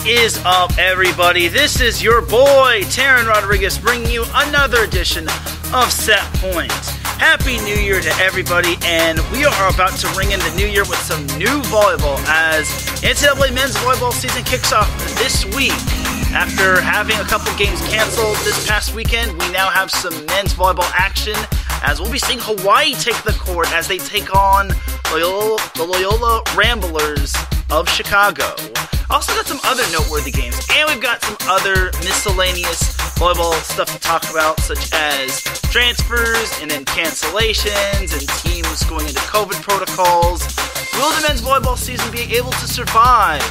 is up, everybody? This is your boy, Teran Rodriguez, bringing you another edition of Set Point. Happy New Year to everybody, and we are about to ring in the new year with some new volleyball as NCAA men's volleyball season kicks off this week. After having a couple games canceled this past weekend, we now have some men's volleyball action as we'll be seeing Hawaii take the court as they take on the Loyola Ramblers of Chicago. Also got some other noteworthy games, and we've got some other miscellaneous volleyball stuff to talk about, such as transfers and then cancellations and teams going into COVID protocols. Will the men's volleyball season be able to survive?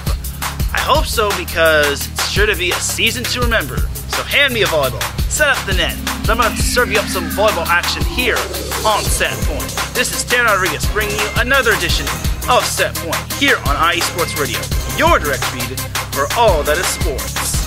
I hope so, because it's sure to be a season to remember. So hand me a volleyball, set up the net, so I'm about to serve you up some volleyball action here on Set Point. This is Teran Rodriguez bringing you another edition of Set Point here on IE Sports Radio, your direct feed for all that is sports.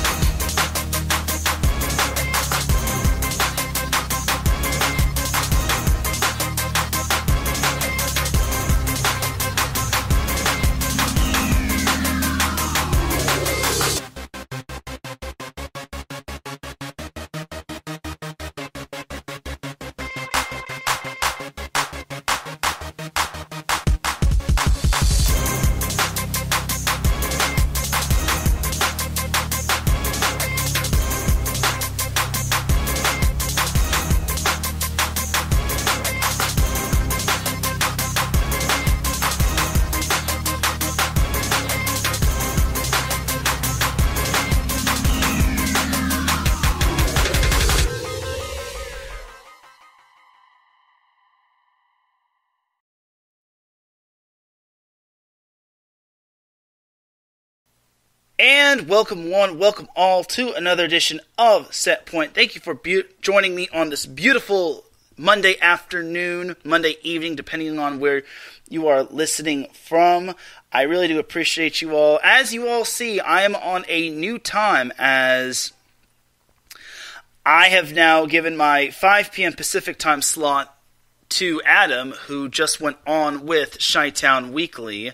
And welcome one, welcome all to another edition of Set Point. Thank you for joining me on this beautiful Monday afternoon, Monday evening, depending on where you are listening from. I really do appreciate you all. As you all see, I am on a new time as I have now given my 5 p.m. Pacific time slot to Adam, who just went on with Chi-Town Weekly,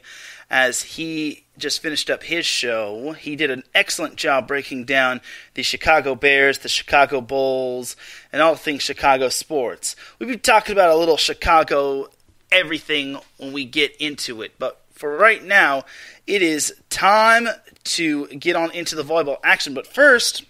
as he just finished up his show. He did an excellent job breaking down the Chicago Bears, the Chicago Bulls, and all things Chicago sports. We'll be talking about a little Chicago everything when we get into it, but for right now, it is time to get on into the volleyball action. But first,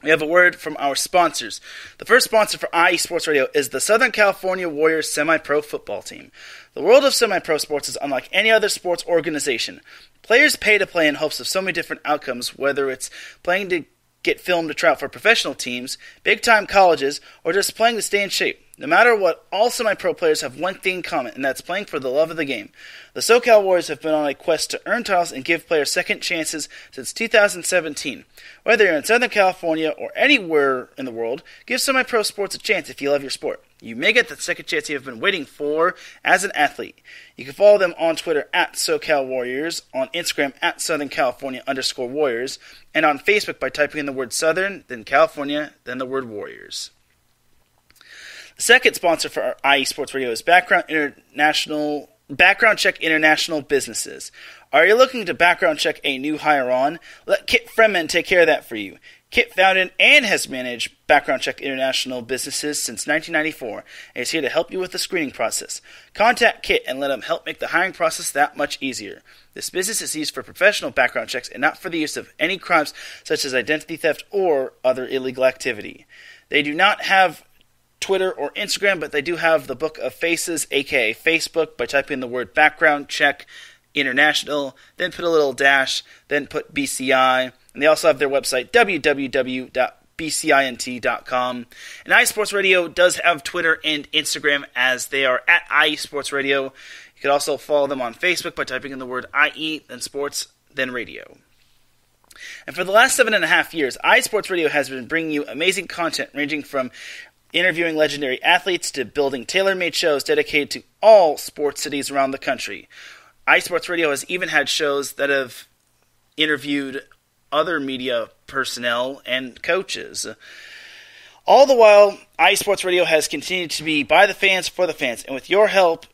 we have a word from our sponsors. The first sponsor for IE Sports Radio is the Southern California Warriors Semi-Pro Football Team. The world of semi-pro sports is unlike any other sports organization. Players pay to play in hopes of so many different outcomes, whether it's playing to get filmed to try out for professional teams, big-time colleges, or just playing to stay in shape. No matter what, all semi-pro players have one thing in common, and that's playing for the love of the game. The SoCal Warriors have been on a quest to earn titles and give players second chances since 2017. Whether you're in Southern California or anywhere in the world, give semi-pro sports a chance if you love your sport. You may get the second chance you have been waiting for as an athlete. You can follow them on Twitter at SoCal Warriors, on Instagram at Southern California_Warriors, and on Facebook by typing in the word Southern, then California, then the word Warriors. The second sponsor for our IE Sports Radio is Background Check International Businesses. Are you looking to background check a new hire on? Let Kit Fremen take care of that for you. Kit founded and has managed Background Check International Businesses since 1994 and is here to help you with the screening process. Contact Kit and let him help make the hiring process that much easier. This business is used for professional background checks and not for the use of any crimes such as identity theft or other illegal activity. They do not have Twitter or Instagram, but they do have the Book of Faces, aka Facebook, by typing in the word Background Check International, then put a little dash, then put BCI, and they also have their website, www.bcint.com. And IE Sports Radio does have Twitter and Instagram, as they are at IE Sports Radio. You can also follow them on Facebook by typing in the word IE, then Sports, then Radio. And for the last 7.5 years, IE Sports Radio has been bringing you amazing content ranging from interviewing legendary athletes to building tailor-made shows dedicated to all sports cities around the country. IE Sports Radio has even had shows that have interviewed other media personnel and coaches. All the while, IE Sports Radio has continued to be by the fans, for the fans, and with your help,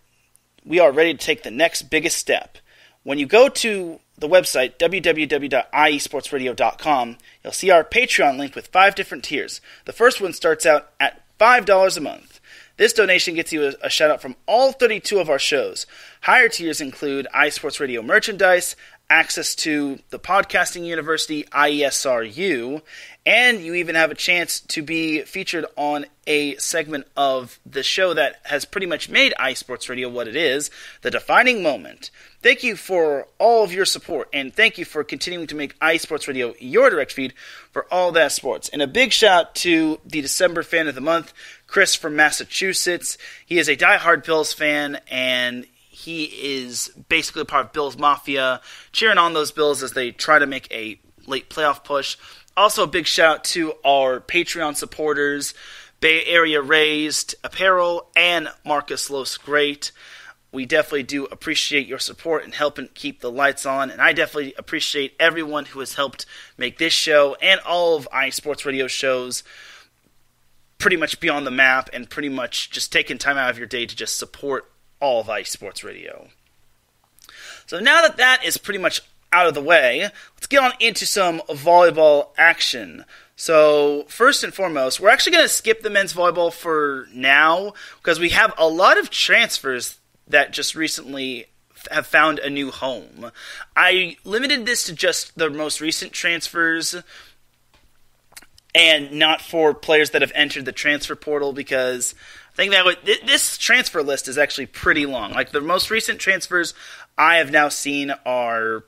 we are ready to take the next biggest step. When you go to the website, www.iesportsradio.com, you'll see our Patreon link with 5 different tiers. The first one starts out at $5 a month. This donation gets you a shout-out from all 32 of our shows. Higher tiers include iSports Radio merchandise, access to the Podcasting University, IESRU, and you even have a chance to be featured on a segment of the show that has pretty much made iSports Radio what it is, The Defining Moment. Thank you for all of your support, and thank you for continuing to make iSports Radio your direct feed for all that sports. And a big shout to the December fan of the month, Chris from Massachusetts. He is a diehard Bills fan, and he is basically a part of Bills Mafia, cheering on those Bills as they try to make a late playoff push. Also, a big shout to our Patreon supporters, Bay Area Raised Apparel, and Marcus Los Great. We definitely do appreciate your support and helping keep the lights on, and I definitely appreciate everyone who has helped make this show and all of iSports Radio shows pretty much be on the map and pretty much just taking time out of your day to just support all of iSports Radio. So now that that is pretty much out of the way, let's get on into some volleyball action. So first and foremost, we're actually going to skip the men's volleyball for now because we have a lot of transfers that just recently have found a new home. I limited this to just the most recent transfers and not for players that have entered the transfer portal because I think that this transfer list is actually pretty long. Like the most recent transfers I have now seen are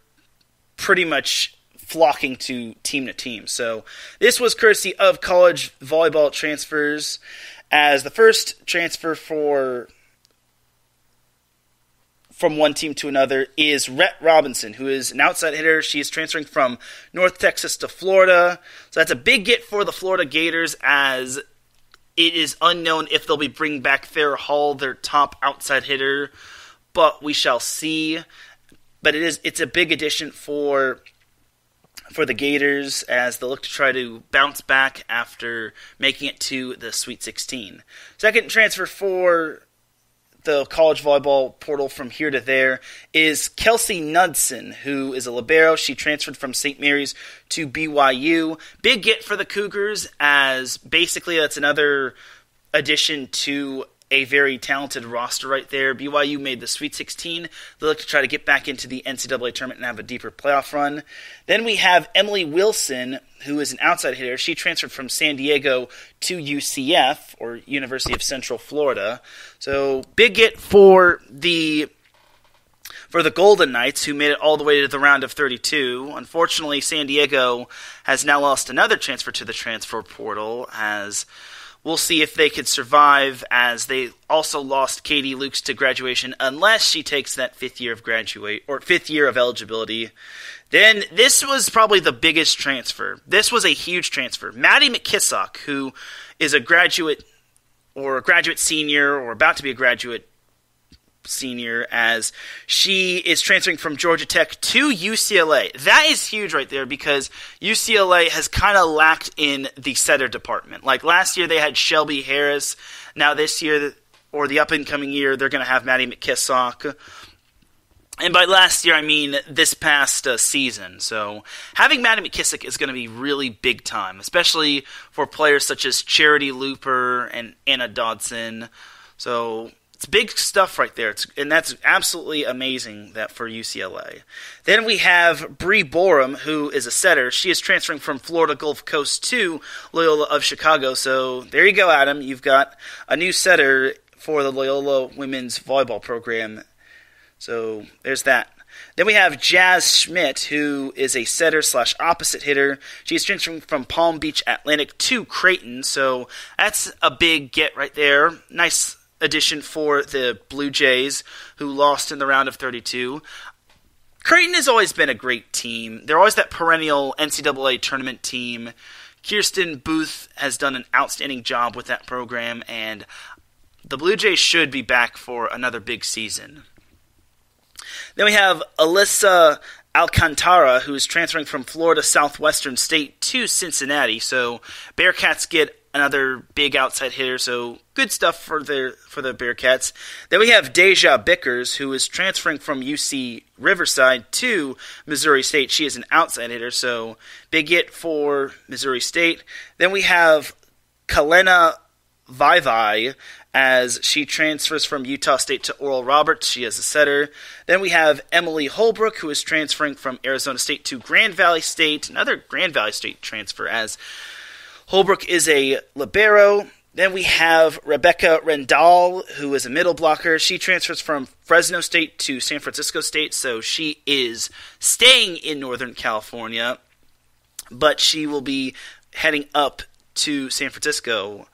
pretty much flocking to team. So this was courtesy of college volleyball transfers, as the first transfer from one team to another is Rhett Robinson, who is an outside hitter. She is transferring from North Texas to Florida. So that's a big get for the Florida Gators, as it is unknown if they'll be bringing back Farrah Hall, their top outside hitter, but we shall see. But it's a big addition for the Gators as they look to try to bounce back after making it to the Sweet 16. Second transfer for the college volleyball portal from here to there is Kelsey Knudsen, who is a libero. She transferred from St. Mary's to BYU. Big get for the Cougars, as basically that's another addition to a very talented roster right there. BYU made the Sweet 16. They look to try to get back into the NCAA tournament and have a deeper playoff run. Then we have Emily Wilson, who is an outside hitter. She transferred from San Diego to UCF, or University of Central Florida. So big get for the Golden Knights, who made it all the way to the round of 32. Unfortunately, San Diego has now lost another transfer to the transfer portal, as we'll see if they could survive, as they also lost Katie Lukes to graduation unless she takes that fifth year of eligibility. Then this was probably the biggest transfer. This was a huge transfer. Maddie McKissock, who is a graduate senior or about to be a graduate senior, as she is transferring from Georgia Tech to UCLA. That is huge right there, because UCLA has kind of lacked in the setter department. Like last year they had Shelby Harris. Now this year, or the up-and-coming year, they're going to have Maddie McKissock. And by last year, I mean this past season. So having Maddie McKissock is going to be really big time, especially for players such as Charity Looper and Anna Dodson. So it's big stuff right there, and that's absolutely amazing that for UCLA. Then we have Bree Borum, who is a setter. She is transferring from Florida Gulf Coast to Loyola of Chicago. So there you go, Adam. You've got a new setter for the Loyola women's volleyball program. So there's that. Then we have Jazz Schmidt, who is a setter/opposite hitter. She's transferring from Palm Beach Atlantic to Creighton. So that's a big get right there. Nice addition for the Blue Jays, who lost in the round of 32. Creighton has always been a great team. They're always that perennial NCAA tournament team. Kirsten Booth has done an outstanding job with that program, and the Blue Jays should be back for another big season. Then we have Alyssa Alcantara, who is transferring from Florida Southwestern State to Cincinnati. So Bearcats get another big outside hitter, so good stuff for the Bearcats. Then we have Deja Bickers, who is transferring from UC Riverside to Missouri State. She is an outside hitter, so big hit for Missouri State. Then we have Kalena Vivai, as she transfers from Utah State to Oral Roberts. She is a setter. Then we have Emily Holbrook, who is transferring from Arizona State to Grand Valley State. Another Grand Valley State transfer, as Holbrook is a libero. Then we have Rebecca Rendall, who is a middle blocker. She transfers from Fresno State to San Francisco State, so she is staying in Northern California, but she will be heading up to San Francisco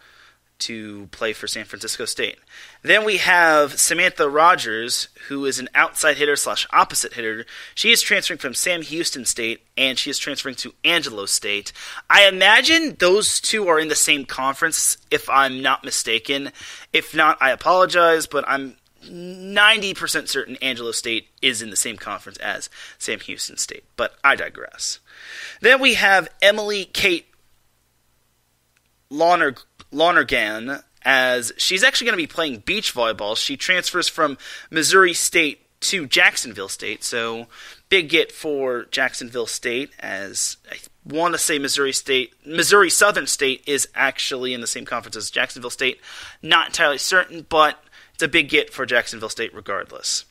to play for San Francisco State. Then we have Samantha Rogers, who is an outside hitter / opposite hitter. She is transferring from Sam Houston State, and she is transferring to Angelo State. I imagine those two are in the same conference, if I'm not mistaken. If not, I apologize, but I'm 90% certain Angelo State is in the same conference as Sam Houston State, but I digress. Then we have Emily Kate Lonergan, as she's actually going to be playing beach volleyball. She transfers from Missouri State to Jacksonville State, so big get for Jacksonville State, as I want to say Missouri Southern State is actually in the same conference as Jacksonville State. Not entirely certain, but it's a big get for Jacksonville State regardless.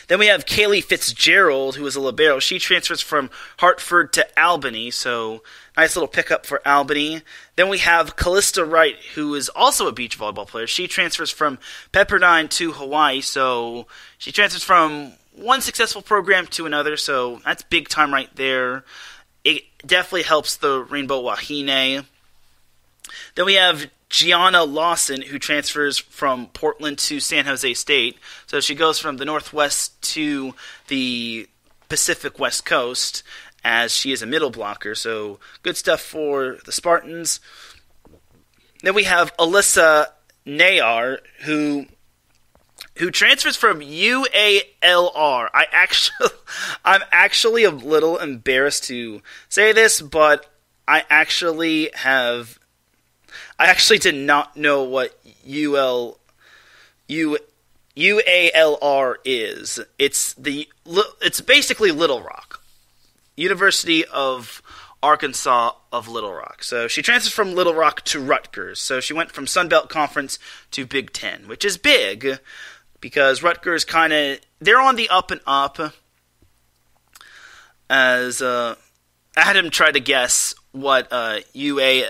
Then we have Kaylee Fitzgerald, who is a libero. She transfers from Hartford to Albany, so nice little pickup for Albany. Then we have Callista Wright, who is also a beach volleyball player. She transfers from Pepperdine to Hawaii, so she transfers from one successful program to another, so that's big time right there. It definitely helps the Rainbow Wahine. Then we have Gianna Lawson, who transfers from Portland to San Jose State. So she goes from the Northwest to the Pacific West Coast, as she is a middle blocker. So good stuff for the Spartans. Then we have Alyssa Nayar, who transfers from UALR. I'm actually a little embarrassed to say this, but I actually did not know what UALR is. It's basically Little Rock. University of Arkansas of Little Rock. So she transfers from Little Rock to Rutgers. So she went from Sun Belt Conference to Big Ten, which is big because Rutgers they're on the up and up. As Adam tried to guess what UALR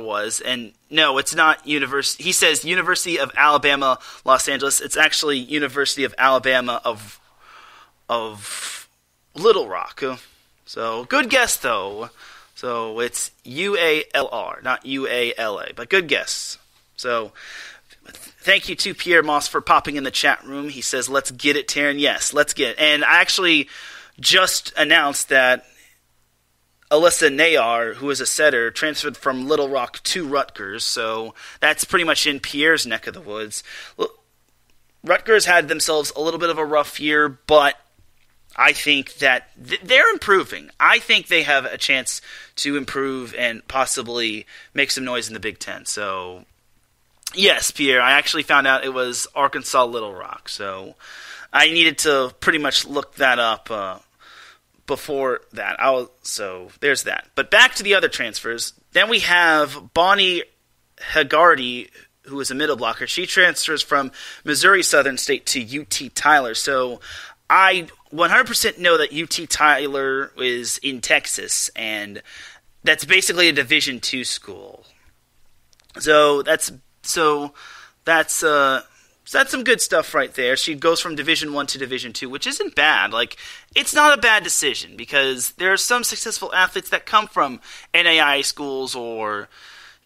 was, and no, it's not University. He says University of Alabama, Los Angeles. It's actually University of Alabama of Little Rock. So good guess though. So it's UALR, not UALA, but good guess. So thank you to Pierre Moss for popping in the chat room. He says, "Let's get it, Teran." Yes, let's get it. And I actually just announced that Alyssa Nayar, who is a setter, transferred from Little Rock to Rutgers, so that's pretty much in Pierre's neck of the woods. Rutgers had themselves a little bit of a rough year, but I think that they're improving. I think they have a chance to improve and possibly make some noise in the Big Ten. So, yes, Pierre, I actually found out it was Arkansas Little Rock, so I needed to pretty much look that up before that. So there's that. But back to the other transfers. Then we have Bonnie Hagarty, who is a middle blocker. She transfers from Missouri Southern State to UT Tyler. So I 100% know that UT Tyler is in Texas, and that's basically a Division II school. So that's some good stuff right there. She goes from Division I to Division II, which isn't bad. It's not a bad decision because there are some successful athletes that come from NAIA schools or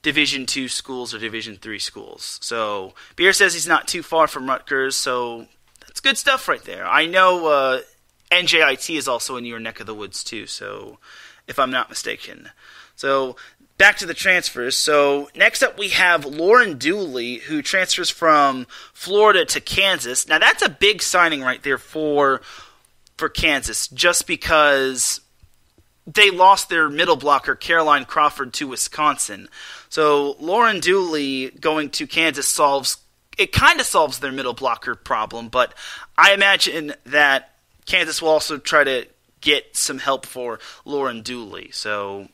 Division II schools or Division III schools. So Beer says he's not too far from Rutgers, so that's good stuff right there. I know NJIT is also in your neck of the woods too, so if I'm not mistaken. So back to the transfers. So next up we have Lauren Dooley, who transfers from Florida to Kansas. Now that's a big signing right there for Kansas, just because they lost their middle blocker, Caroline Crawford, to Wisconsin. So Lauren Dooley going to Kansas kind of solves their middle blocker problem, but I imagine that Kansas will also try to get some help for Lauren Dooley. So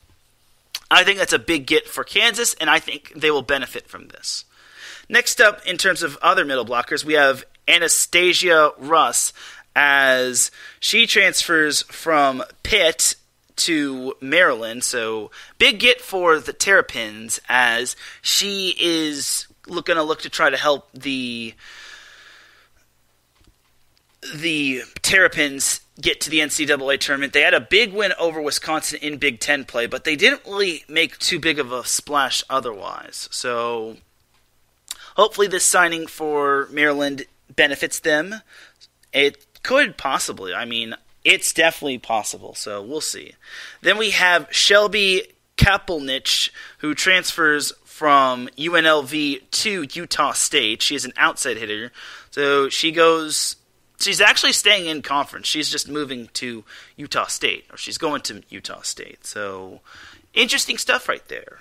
I think that's a big get for Kansas, and I think they will benefit from this. Next up, in terms of other middle blockers, we have Anastasia Russ, as she transfers from Pitt to Maryland. So big get for the Terrapins, as she is going to look to try to help the Terrapins get to the NCAA tournament. They had a big win over Wisconsin in Big Ten play, but they didn't really make too big of a splash otherwise. So hopefully this signing for Maryland benefits them. It could possibly. I mean, it's definitely possible, so we'll see. Then we have Shelby Kapelnich, who transfers from UNLV to Utah State. She is an outside hitter, so she's actually staying in conference. She's just moving to Utah State, or she's going to Utah State. So interesting stuff right there.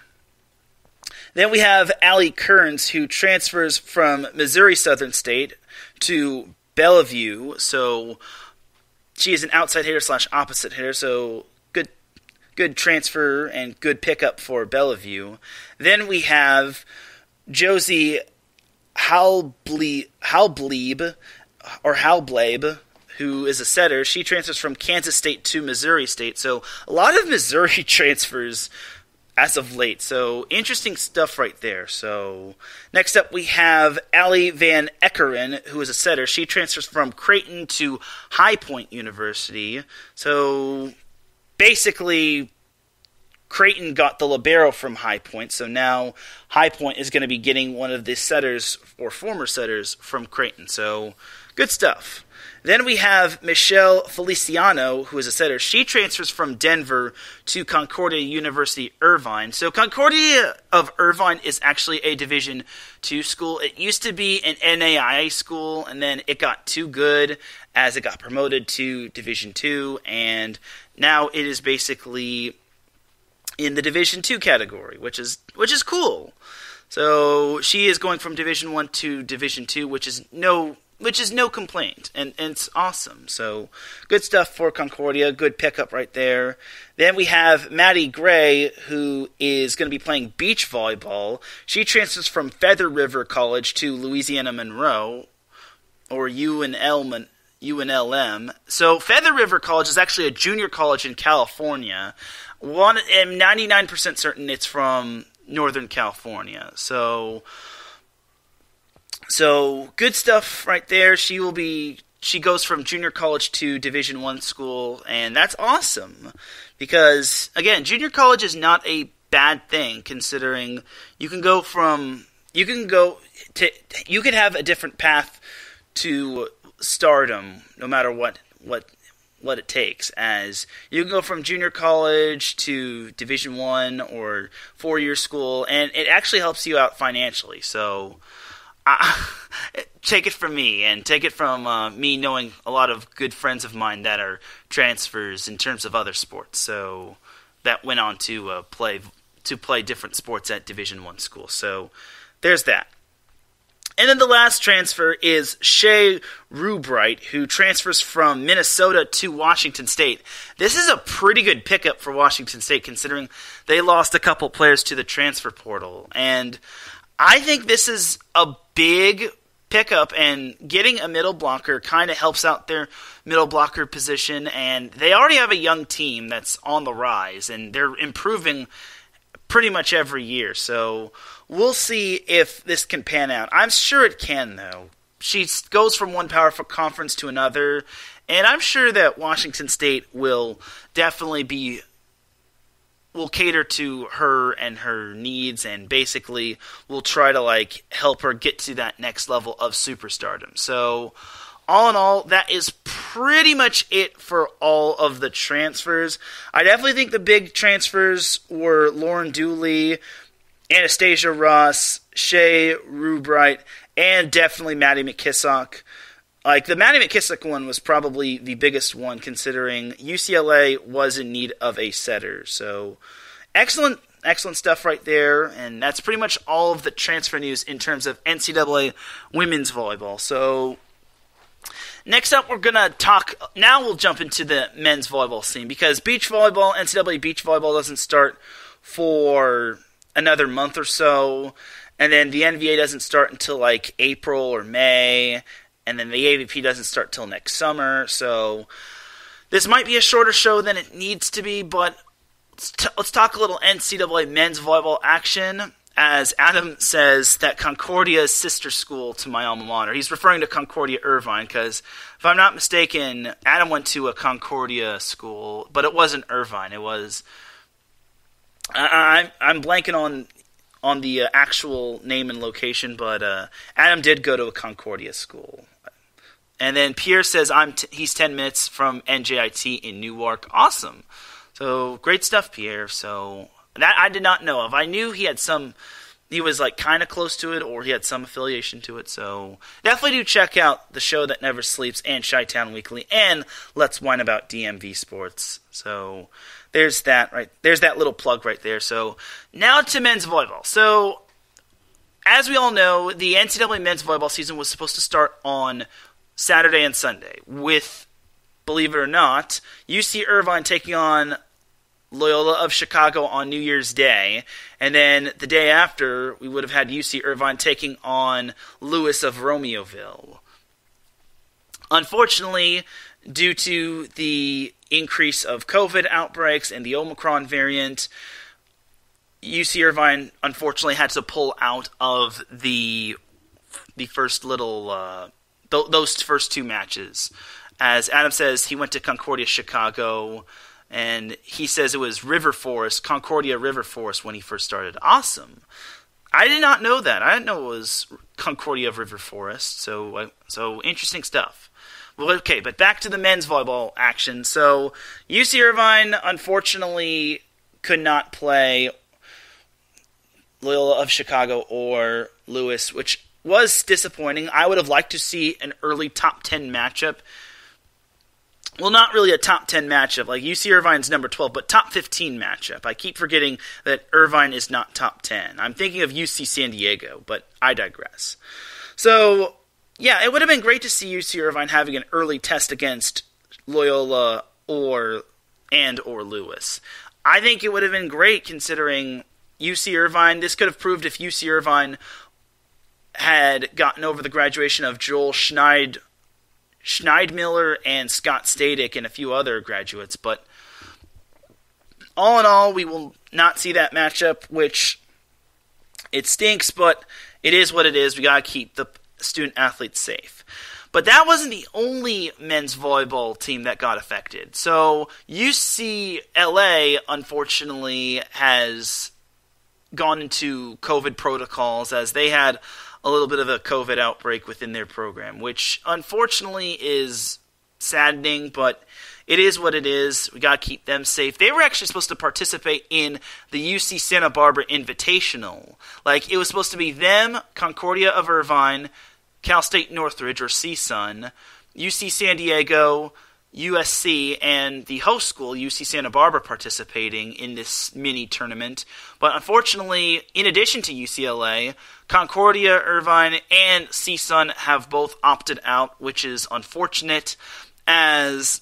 Then we have Allie Kearns, who transfers from Missouri Southern State to Bellevue. So she is an outside hitter / opposite hitter, so good transfer and good pickup for Bellevue. Then we have Josie Halbleib, who is a setter. She transfers from Kansas State to Missouri State. So a lot of Missouri transfers as of late. So interesting stuff right there. So next up we have Allie Van Eckeren, who is a setter. She transfers from Creighton to High Point University. So basically Creighton got the libero from High Point, so now High Point is going to be getting one of the setters or former setters from Creighton. So good stuff. Then we have Michelle Feliciano, who is a setter. She transfers from Denver to Concordia University Irvine. So Concordia of Irvine is actually a Division II school. It used to be an NAIA school, and then it got too good as it got promoted to Division II, and now it is basically in the Division II category, which is cool. So she is going from Division I to Division II, which is no complaint, and it's awesome. So good stuff for Concordia, good pickup right there. Then we have Maddie Gray, who is going to be playing beach volleyball. She transfers from Feather River College to Louisiana Monroe, or UNLM. So Feather River College is actually a junior college in California. I'm 99% certain it's from Northern California. So good stuff right there. She goes from junior college to Division I school, and that's awesome because again, junior college is not a bad thing, considering you could have a different path to stardom no matter what it takes, as you can go from junior college to Division I or 4-year school, and it actually helps you out financially. So take it from me, and take it from me knowing a lot of good friends of mine that are transfers in terms of other sports, so that went on to play different sports at Division I school. So there's that. And then the last transfer is Shea Rubright, who transfers from Minnesota to Washington State. This is a pretty good pickup for Washington State, considering they lost a couple players to the transfer portal. And I think this is a big pickup, and getting a middle blocker kind of helps out their middle blocker position. And they already have a young team that's on the rise, and they're improving pretty much every year. So we'll see if this can pan out. I'm sure it can, though. She goes from one powerful conference to another, and I'm sure that Washington State will definitely will cater to her and her needs, and basically will try to help her get to that next level of superstardom. So all in all, that is pretty much it for all of the transfers. I definitely think the big transfers were Lauren Dooley, Anastasia Ross, Shea Rubright, and definitely Maddie McKissock. Like, the Maddie McKissick one was probably the biggest one, considering UCLA was in need of a setter. So, excellent stuff right there, and that's pretty much all of the transfer news in terms of NCAA women's volleyball. So, next up, we're going to talk, now we'll jump into the men's volleyball scene, because beach volleyball, NCAA beach volleyball doesn't start for another month or so, and then the NBA doesn't start until like April or May, and then the AVP doesn't start till next summer, so this might be a shorter show than it needs to be, but let's talk a little NCAA men's volleyball action. As Adam says that Concordia is sister school to my alma mater. He's referring to Concordia Irvine, because if I'm not mistaken, Adam went to a Concordia school, but it wasn't Irvine. It was I'm blanking on the actual name and location, but Adam did go to a Concordia school. And then Pierre says he's 10 minutes from NJIT in Newark. Awesome. So great stuff, Pierre. So that I did not know of. I knew he was like kind of close to it, or he had some affiliation to it. So definitely do check out the Show That Never Sleeps and Chi-Town Weekly and Let's Whine About DMV Sports. So there's that little plug right there. So now to men's volleyball. So as we all know, the NCAA men's volleyball season was supposed to start on Saturday and Sunday with, believe it or not, UC Irvine taking on Loyola of Chicago on New Year's Day, and then the day after, we would have had UC Irvine taking on Lewis of Romeoville. Unfortunately, due to the increase of COVID outbreaks and the Omicron variant, UC Irvine unfortunately had to pull out of the first little those first two matches. As Adam says, he went to Concordia Chicago, and he says it was Concordia River Forest when he first started. Awesome. I did not know that. I didn't know it was Concordia River Forest, so interesting stuff. Well, okay, but back to the men's volleyball action. So UC Irvine, unfortunately, could not play Loyola of Chicago or Lewis, which was disappointing. I would have liked to see an early top 10 matchup. Well, not really a top 10 matchup, like UC Irvine's number 12, but top 15 matchup. I keep forgetting that Irvine is not top 10. I'm thinking of UC San Diego, but I digress. So, yeah, it would have been great to see UC Irvine having an early test against Loyola or Lewis. I think it would have been great considering UC Irvine. This could have proved if UC Irvine had gotten over the graduation of Joel Schneidmiller and Scott Stadick and a few other graduates, but all in all, we will not see that matchup, which it stinks, but it is what it is. We gotta keep the student athletes safe. But that wasn't the only men's volleyball team that got affected. So UCLA, unfortunately, has gone into COVID protocols as they had a little bit of a COVID outbreak within their program, which unfortunately is saddening, but it is what it is. We got to keep them safe. They were actually supposed to participate in the UC Santa Barbara Invitational. Like, it was supposed to be them, Concordia of Irvine, Cal State Northridge, or CSUN, UC San Diego, USC, and the host school, UC Santa Barbara, participating in this mini tournament. But unfortunately, in addition to UCLA, Concordia, Irvine, and CSUN have both opted out, which is unfortunate, as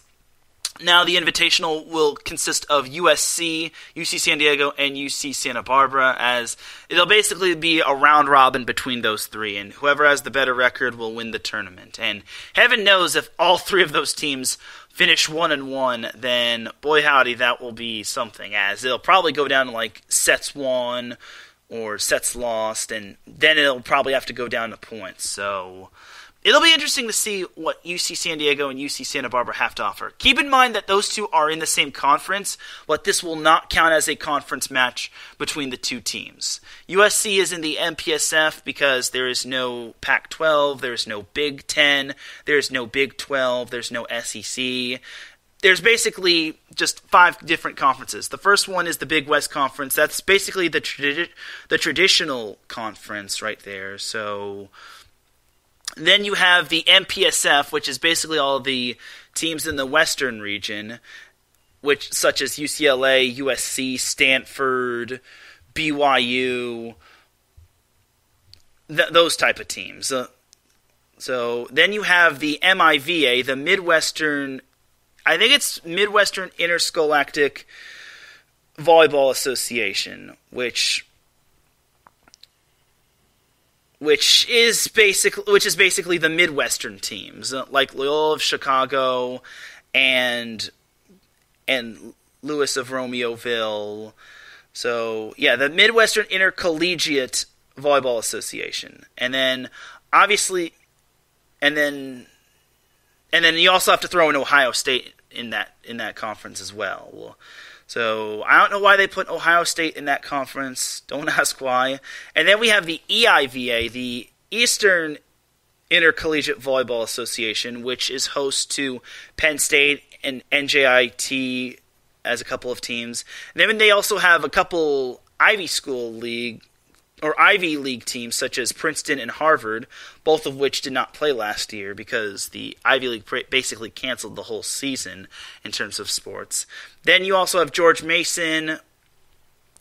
now the Invitational will consist of USC, UC San Diego, and UC Santa Barbara, as it'll basically be a round robin between those three, and whoever has the better record will win the tournament. And heaven knows if all three of those teams finish 1-1, then boy howdy, that will be something, as it'll probably go down to like sets won or sets lost, and then it'll probably have to go down to points. So it'll be interesting to see what UC San Diego and UC Santa Barbara have to offer. Keep in mind that those two are in the same conference, but this will not count as a conference match between the two teams. USC is in the MPSF because there is no Pac-12, there is no Big Ten, there is no Big 12, there's no SEC. There's basically just 5 different conferences. The first one is the Big West Conference. That's basically the traditional conference right there. So Then you have the MPSF, which is basically all the teams in the Western region, which such as UCLA, USC, Stanford, BYU, those type of teams. So then you have the MIVA, the Midwestern, I think it's Midwestern Interscholastic Volleyball Association, which is basically the Midwestern teams, like Loyola of Chicago and Lewis of Romeoville. So yeah, the Midwestern Intercollegiate Volleyball Association, and then obviously, and then you also have to throw in Ohio State in that conference as well. So I don't know why they put Ohio State in that conference. Don't ask why. And then we have the EIVA, the Eastern Intercollegiate Volleyball Association, which is host to Penn State and NJIT as a couple of teams. And then they also have a couple Ivy League teams such as Princeton and Harvard, both of which did not play last year because the Ivy League basically canceled the whole season in terms of sports. Then you also have George Mason,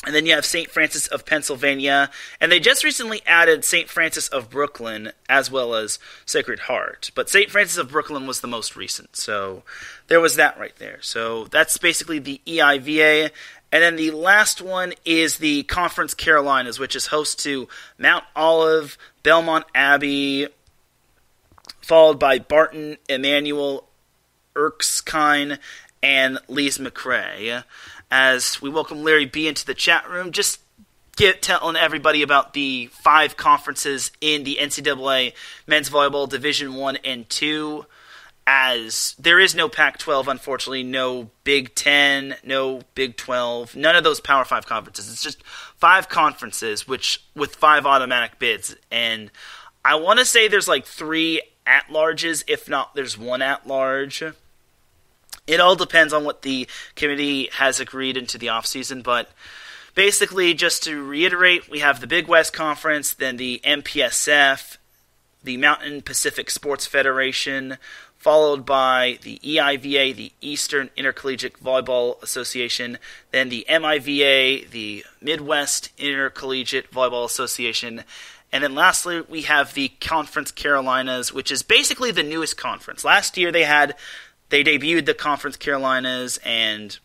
and then you have St. Francis of Pennsylvania, and they just recently added St. Francis of Brooklyn as well as Sacred Heart. But St. Francis of Brooklyn was the most recent, so there was that right there. So that's basically the EIVA. And then the last one is the Conference Carolinas, which is host to Mount Olive, Belmont Abbey, followed by Barton, Emmanuel, Erskine, and Lees McRae. As we welcome Larry B into the chat room, just telling everybody about the 5 conferences in the NCAA Men's Volleyball Division I and II. As there is no Pac-12, unfortunately, no Big Ten, no Big 12, none of those Power 5 conferences. It's just 5 conferences, which with 5 automatic bids. And I want to say there's like 3 at-larges, if not there's 1 at-large. It all depends on what the committee has agreed into the offseason, but basically, just to reiterate, we have the Big West Conference, then the MPSF, the Mountain Pacific Sports Federation, followed by the EIVA, the Eastern Intercollegiate Volleyball Association, then the MIVA, the Midwest Intercollegiate Volleyball Association, and then lastly, we have the Conference Carolinas, which is basically the newest conference. Last year they debuted the Conference Carolinas, and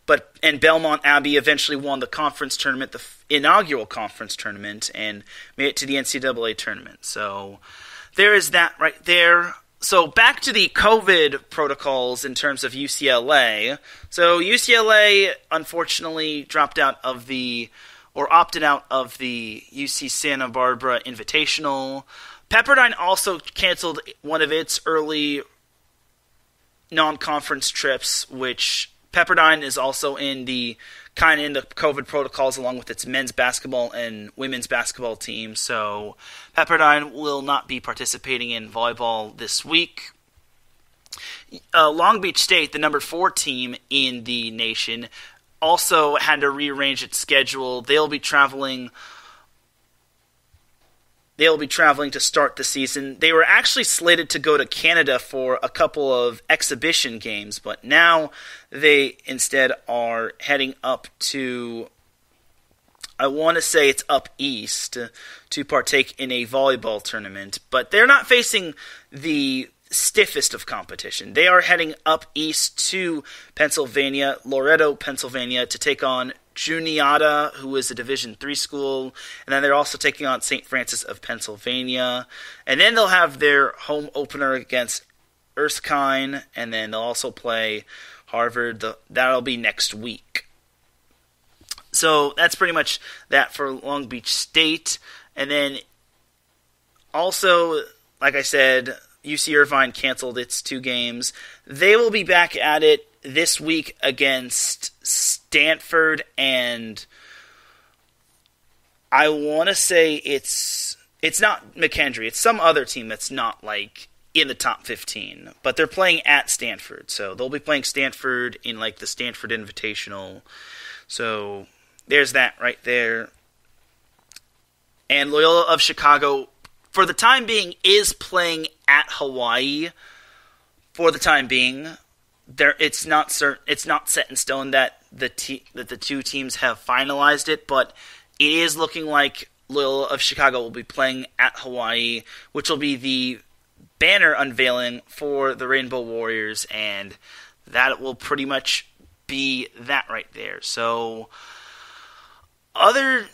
Belmont Abbey eventually won the conference tournament, the inaugural conference tournament, and made it to the NCAA tournament. So there is that right there. So back to the COVID protocols in terms of UCLA. So UCLA unfortunately opted out of the UC Santa Barbara Invitational. Pepperdine also canceled one of its early non-conference trips, which Pepperdine is also in the COVID protocols along with its men's basketball and women's basketball team. So Pepperdine will not be participating in volleyball this week. Long Beach State, the number 4 team in the nation, also had to rearrange its schedule. They'll be traveling to start the season. They were actually slated to go to Canada for a couple of exhibition games, but now they instead are heading up to, I want to say it's up east, to partake in a volleyball tournament. But they're not facing the stiffest of competition. They are heading up east to Pennsylvania, Loretto, Pennsylvania, to take on Juniata, who is a Division III school, and then they're also taking on St. Francis of Pennsylvania, and then they'll have their home opener against Erskine, and then they'll also play Harvard. That'll be next week. So that's pretty much that for Long Beach State, and then also, like I said, UC Irvine canceled its 2 games. They will be back at it this week against Stanford, and I want to say it's not McKendree. It's some other team that's not like in the top 15, but they're playing at Stanford, so they'll be playing Stanford in like the Stanford Invitational. So there's that right there. And Loyola of Chicago for the time being, is playing at Hawaii. For the time being, it's not set in stone that the two teams have finalized it, but it is looking like Loyola of Chicago will be playing at Hawaii, which will be the banner unveiling for the Rainbow Warriors, and that will pretty much be that right there. So, other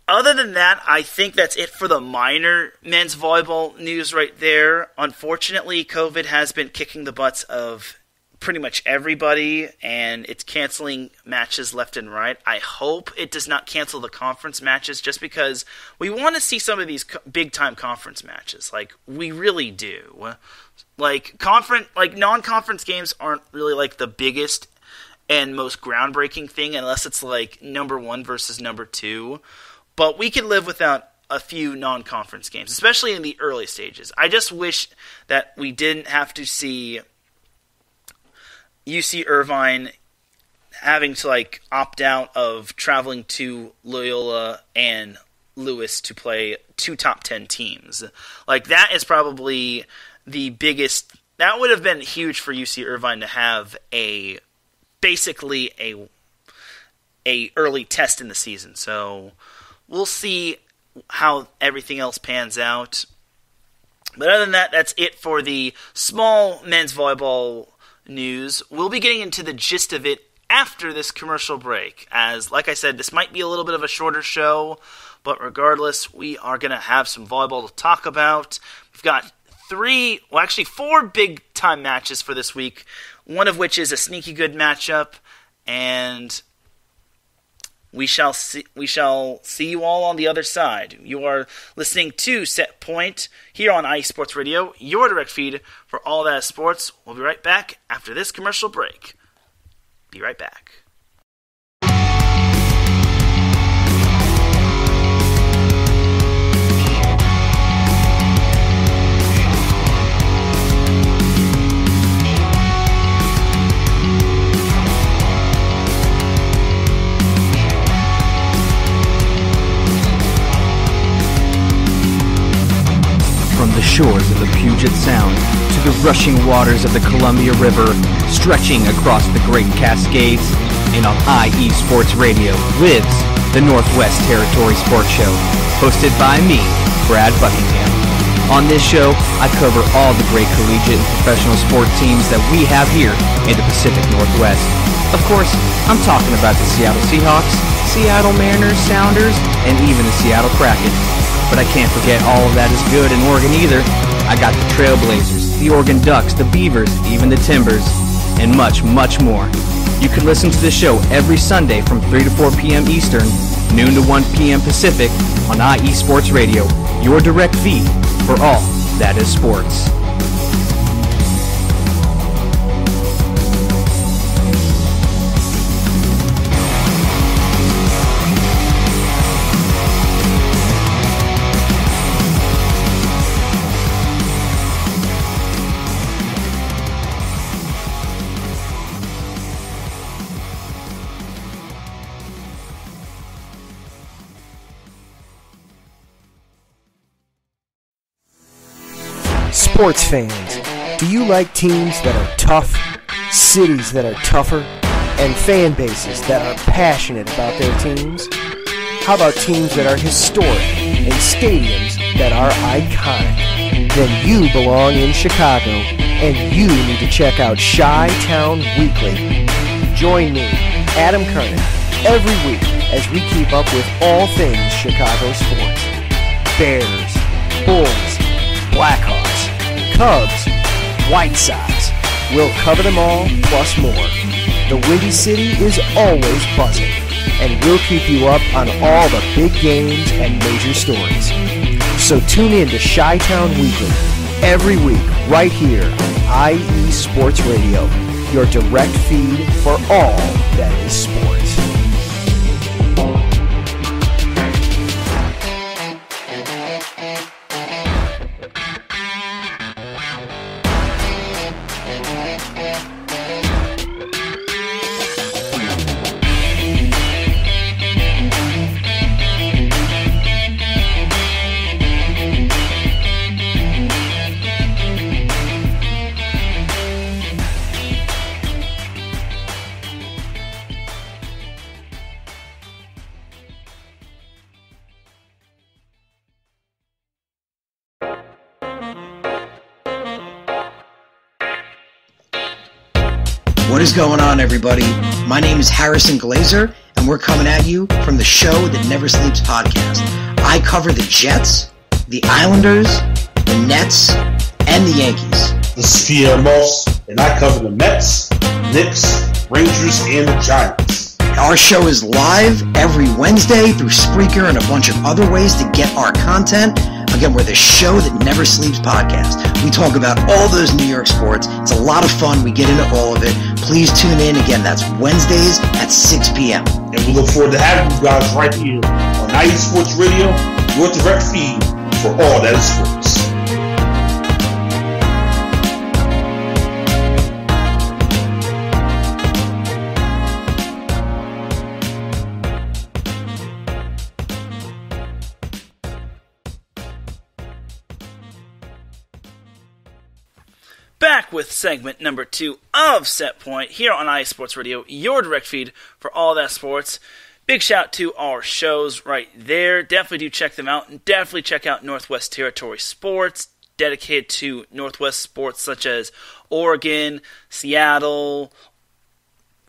than that, I think that's it for the minor men's volleyball news right there. Unfortunately, COVID has been kicking the butts of pretty much everybody, and it's canceling matches left and right. I hope it does not cancel the conference matches, just because we want to see some of these big-time conference matches. Like, we really do. Like, non-conference games aren't really, like, the biggest and most groundbreaking thing, unless it's, like, number 1 versus number 2. But we can live without a few non-conference games, especially in the early stages. I just wish that we didn't have to see UC Irvine having to, like, opt out of traveling to Loyola and Lewis to play 2 top 10 teams. Like, that is probably the biggest. That would have been huge for UC Irvine to have basically a early test in the season. So we'll see how everything else pans out. But other than that, that's it for the small men's volleyball news. We'll be getting into the gist of it after this commercial break, as, like I said, this might be a little bit of a shorter show, but regardless, we are going to have some volleyball to talk about. We've got 4 big-time matches for this week, one of which is a sneaky good matchup, and we shall see you all on the other side. You are listening to Set Point here on IE Sports Radio, your direct feed for all that is sports. We'll be right back after this commercial break. Be right back. From the shores of the Puget Sound to the rushing waters of the Columbia River, stretching across the Great Cascades, and on IE Sports Radio lives the Northwest Territory Sports Show, hosted by me, Brad Buckingham. On this show, I cover all the great collegiate and professional sport teams that we have here in the Pacific Northwest. Of course, I'm talking about the Seattle Seahawks, Seattle Mariners, Sounders, and even the Seattle Kraken. But I can't forget all of that is good in Oregon either. I got the Trailblazers, the Oregon Ducks, the Beavers, even the Timbers, and much, much more. You can listen to the show every Sunday from 3 to 4 p.m. Eastern, noon to 1 p.m. Pacific on IE Sports Radio, your direct feed for all that is sports. Sports fans, do you like teams that are tough, cities that are tougher, and fan bases that are passionate about their teams? How about teams that are historic and stadiums that are iconic? Then you belong in Chicago, and you need to check out Chi-Town Weekly. Join me, Adam Kernan, every week as we keep up with all things Chicago sports. Bears, Bulls, Blackhawks, Cubs, White Sox. We'll cover them all, plus more. The Windy City is always buzzing, and we'll keep you up on all the big games and major stories. So tune in to Chi-Town Weekly every week right here on IE Sports Radio, your direct feed for all that is sports. What is going on, everybody? My name is Harrison Glazer, and we're coming at you from the Show That Never Sleeps podcast. I cover the Jets, the Islanders, the Nets, and the Yankees. This is Pierre Moss, and I cover the Mets, Knicks, Rangers, and the Giants. Our show is live every Wednesday through Spreaker and a bunch of other ways to get our content. Again, we're the Show That Never Sleeps podcast. We talk about all those New York sports. It's a lot of fun. We get into all of it. Please tune in. Again, that's Wednesdays at 6 p.m. And we look forward to having you guys right here on IE Sports Radio, your direct feed for all that is sports. Back with segment number 2 of Set Point here on IE Sports Radio, your direct feed for all that sports. Big shout to our shows right there. Definitely do check them out, and definitely check out Northwest Territory Sports, dedicated to Northwest sports such as Oregon, Seattle,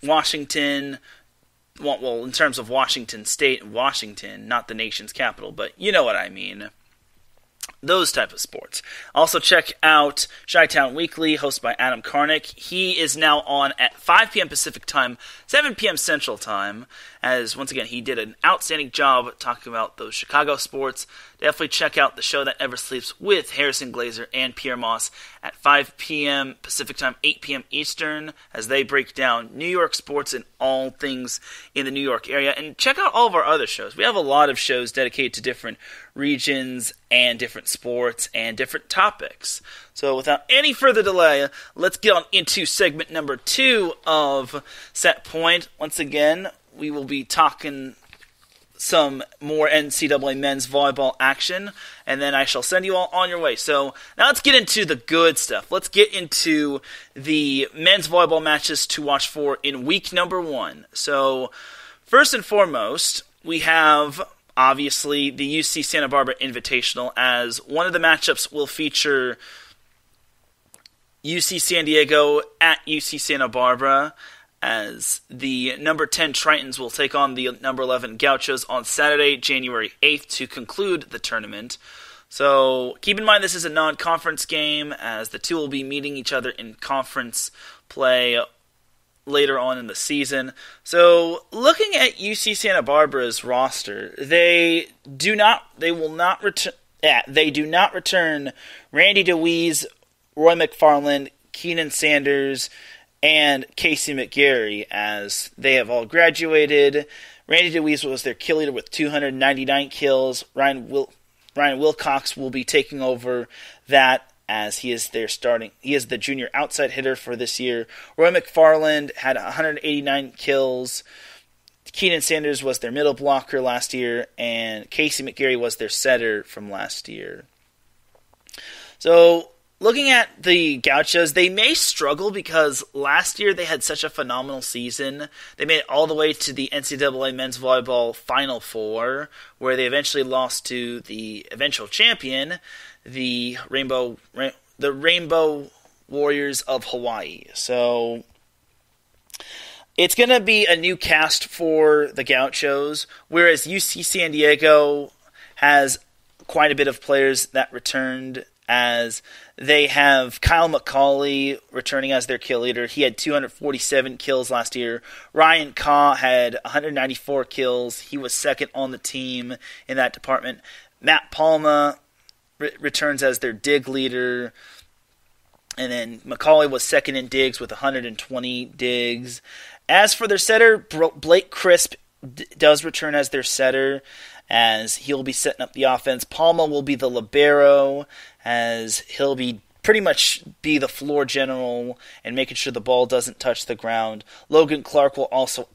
Washington. Well, in terms of Washington State, Washington, not the nation's capital, but you know what I mean. Those type of sports. Also check out Chi-Town Weekly, hosted by Adam Karnick. He is now on at 5 p.m. Pacific Time, 7 p.m. Central Time, as once again he did an outstanding job talking about those Chicago sports. Definitely check out the Show That Never Sleeps with Harrison Glazer and Pierre Moss at 5 p.m. Pacific Time, 8 p.m. Eastern, as they break down New York sports and all things in the New York area. And check out all of our other shows. We have a lot of shows dedicated to different regions and different sports and different topics. So without any further delay, let's get on into segment number 2 of Set Point. Once again, we will be talking some more NCAA men's volleyball action, and then I shall send you all on your way. So now let's get into the good stuff. Let's get into the men's volleyball matches to watch for in week number 1. So first and foremost, we have obviously the UC Santa Barbara Invitational, as one of the matchups will feature UC San Diego at UC Santa Barbara, as the number 10 Tritons will take on the number 11 Gauchos on Saturday, January 8th to conclude the tournament. So keep in mind this is a non-conference game, as the two will be meeting each other in conference play later on in the season. So looking at UC Santa Barbara's roster, they do not return Randy DeWeese, Roy McFarland, Keenan Sanders, and Casey McGarry, as they have all graduated. Randy DeWeese was their kill leader with 299 kills. Ryan Wilcox will be taking over that, as he is the junior outside hitter for this year. Roy McFarland had 189 kills. Keenan Sanders was their middle blocker last year, and Casey McGarry was their setter from last year. So looking at the Gauchos, they may struggle because last year they had such a phenomenal season. They made it all the way to the NCAA Men's Volleyball Final Four, where they eventually lost to the eventual champion, the Rainbow Warriors of Hawaii. So it's going to be a new cast for the Gauchos, whereas UC San Diego has quite a bit of players that returned, as they have Kyle McCauley returning as their kill leader. He had 247 kills last year. Ryan Kaw had 194 kills. He was second on the team in that department. Matt Palma returns as their dig leader. And then McCauley was second in digs with 120 digs. As for their setter, Blake Crisp does return as their setter, as he'll be setting up the offense. Palma will be the libero, as he'll be pretty much be the floor general and making sure the ball doesn't touch the ground. Logan Clark will also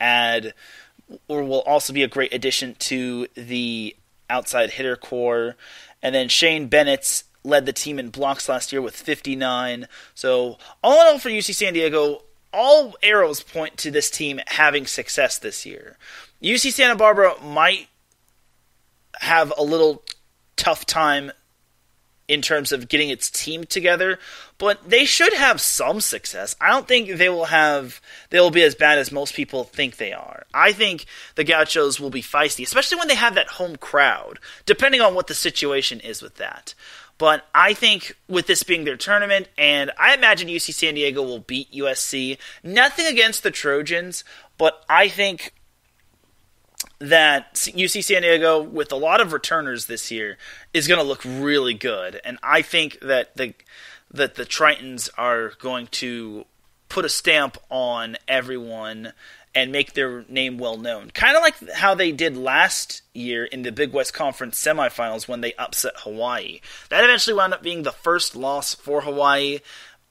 be a great addition to the outside hitter core. And then Shane Bennett's led the team in blocks last year with 59. So all in all for UC San Diego, all arrows point to this team having success this year. UC Santa Barbara might have a little tough time in terms of getting its team together, but they should have some success. I don't think they will be as bad as most people think they are. I think the Gauchos will be feisty, especially when they have that home crowd, depending on what the situation is with that. But I think with this being their tournament, and I imagine UC San Diego will beat USC. Nothing against the Trojans, but I think that UC San Diego, with a lot of returners this year, is going to look really good. And I think that the Tritons are going to put a stamp on everyone and make their name well known. Kind of like how they did last year in the Big West Conference semifinals when they upset Hawaii. That eventually wound up being the first loss for Hawaii,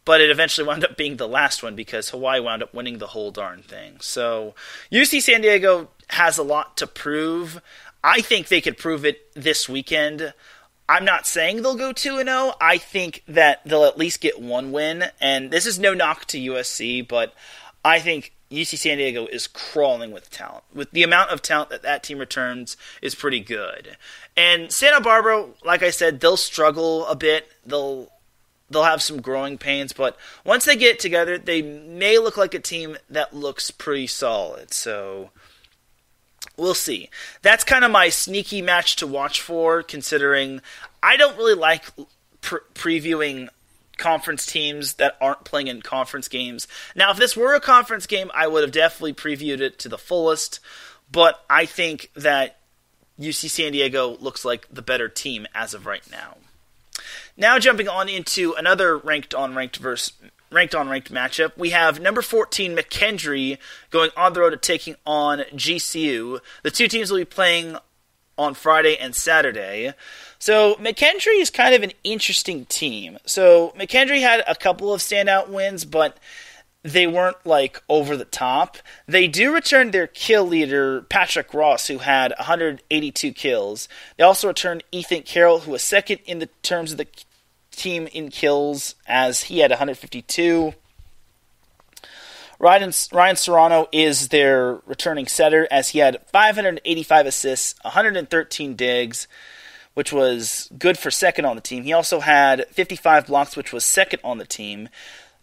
but it eventually wound up being the last one because Hawaii wound up winning the whole darn thing. So UC San Diego has a lot to prove. I think they could prove it this weekend. I'm not saying they'll go 2-0. I think that they'll at least get one win. And this is no knock to USC, but I think UC San Diego is crawling with talent. With the amount of talent that team returns is pretty good. And Santa Barbara, like I said, they'll struggle a bit. They'll have some growing pains, but once they get together, they may look like a team that looks pretty solid. So we'll see. That's kind of my sneaky match to watch for, considering I don't really like previewing conference teams that aren't playing in conference games. Now, if this were a conference game, I would have definitely previewed it to the fullest, but I think that UC San Diego looks like the better team as of right now. Now jumping on into another ranked-on-ranked matchup, we have number 14 McKendree going on the road to taking on GCU. The two teams will be playing on Friday and Saturday. So McKendree is kind of an interesting team. So McKendree had a couple of standout wins, but they weren't like over the top. They do return their kill leader, Patrick Ross, who had 182 kills. They also returned Ethan Carroll, who was second in the terms of the team in kills, as he had 152. Ryan Serrano is their returning setter, as he had 585 assists, 113 digs, which was good for second on the team. He also had 55 blocks, which was second on the team.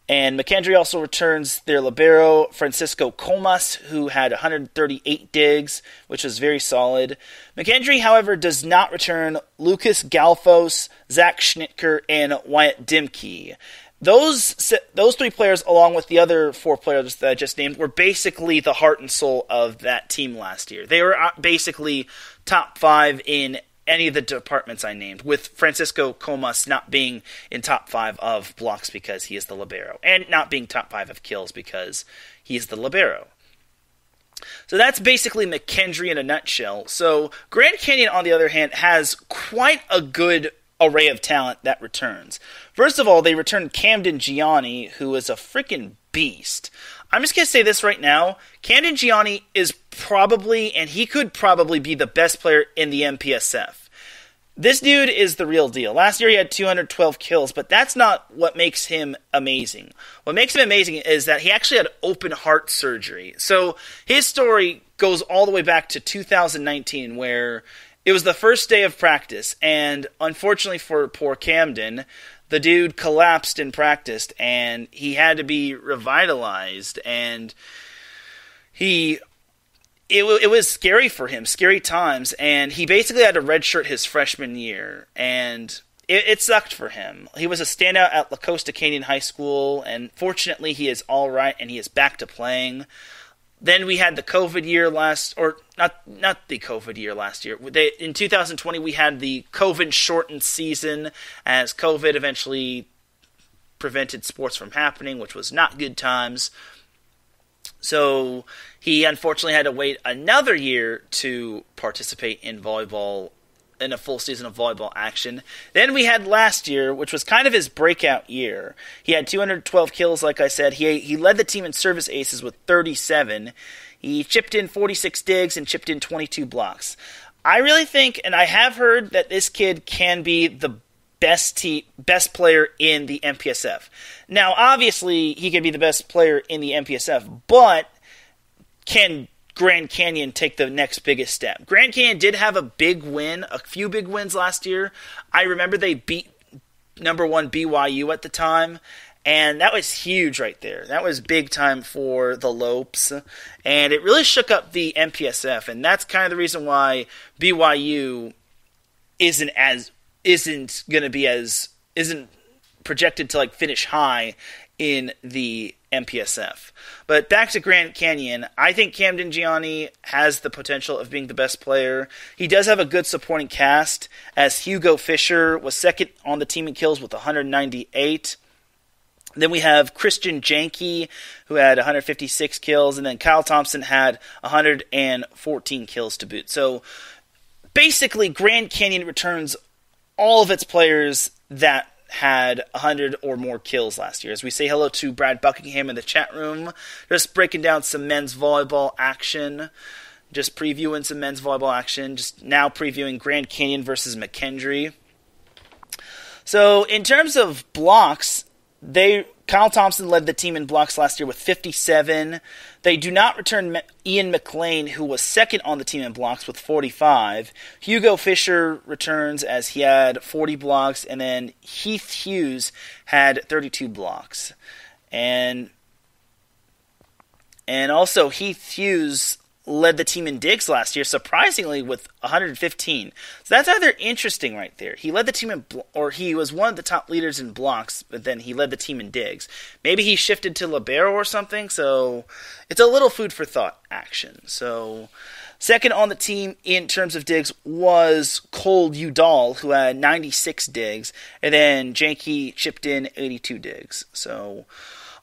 And McKendree also returns their libero, Francisco Comas, who had 138 digs, which was very solid. McKendree, however, does not return Lucas Galfos, Zach Schnitker, and Wyatt Dimke. Those three players, along with the other four players that I just named, were basically the heart and soul of that team last year. They were basically top 5 in any of the departments I named, with Francisco Comas not being in top 5 of blocks because he is the libero, and not being top 5 of kills because he is the libero. So that's basically McKendree in a nutshell. So Grand Canyon, on the other hand, has quite a good array of talent that returns. First of all, they returned Camden Gianni, who is a freaking beast. I'm just going to say this right now. Camden Gianni is probably, and he could probably be the best player in the MPSF. This dude is the real deal. Last year he had 212 kills, but that's not what makes him amazing. What makes him amazing is that he actually had open heart surgery. So his story goes all the way back to 2019, where it was the first day of practice, and unfortunately for poor Camden, the dude collapsed in practice, and he had to be revitalized, and it was scary for him, scary times, and he basically had to redshirt his freshman year, and it sucked for him. He was a standout at La Costa Canyon High School, and fortunately he is all right, and he is back to playing. Then we had the COVID year not the COVID year last year. In 2020, we had the COVID-shortened season, as COVID eventually prevented sports from happening, which was not good times. So he unfortunately had to wait another year to participate in volleyball, in a full season of volleyball action. Then we had last year, which was kind of his breakout year. He had 212 kills, like I said. He led the team in service aces with 37. He chipped in 46 digs and chipped in 22 blocks. I really think, and I have heard, that this kid can be the best player in the MPSF. Now, obviously, he can be the best player in the MPSF, but can Grand Canyon take the next biggest step? Grand Canyon did have a few big wins last year. I remember they beat number 1 BYU at the time. And that was huge right there. That was big time for the Lopes. And it really shook up the MPSF. And that's kind of the reason why BYU isn't projected to like finish high in the MPSF. But back to Grand Canyon, I think Camden Gianni has the potential of being the best player. He does have a good supporting cast, as Hugo Fisher was second on the team in kills with 198. Then we have Christian Janke, who had 156 kills, and then Kyle Thompson had 114 kills to boot. So basically, Grand Canyon returns all of its players that had 100 or more kills last year. As we say hello to Brad Buckingham in the chat room, just breaking down some men's volleyball action, just previewing some men's volleyball action, just now previewing Grand Canyon versus McKendree. So in terms of blocks, Kyle Thompson led the team in blocks last year with 57. They do not return Ian McLean, who was second on the team in blocks with 45. Hugo Fisher returns as he had 40 blocks, and then Heath Hughes had 32 blocks. And also Heath Hughes led the team in digs last year, surprisingly, with 115. So that's rather interesting right there. He led the team he was one of the top leaders in blocks, but then he led the team in digs. Maybe he shifted to libero or something, so it's a little food for thought action. So second on the team in terms of digs was Cole Udall, who had 96 digs, and then Janke chipped in 82 digs. So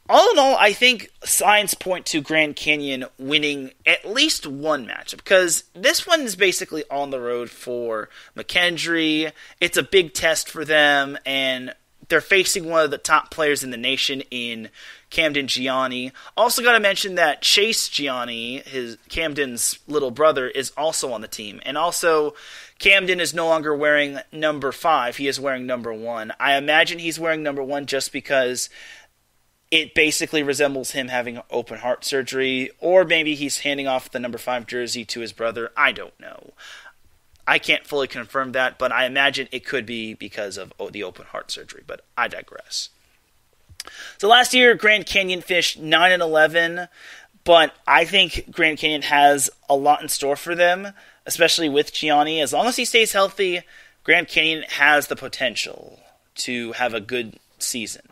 all in all, I think signs point to Grand Canyon winning at least one matchup, because this one is basically on the road for McKendree. It's a big test for them, and they're facing one of the top players in the nation in Camden Gianni. Also got to mention that Chase Gianni, Camden's little brother, is also on the team. And also, Camden is no longer wearing number 5. He is wearing number 1. I imagine he's wearing number 1 just because it basically resembles him having open heart surgery, or maybe he's handing off the number 5 jersey to his brother. I don't know. I can't fully confirm that, but I imagine it could be because of the open heart surgery, but I digress. So last year, Grand Canyon finished 9-11, but I think Grand Canyon has a lot in store for them, especially with Gianni. As long as he stays healthy, Grand Canyon has the potential to have a good season.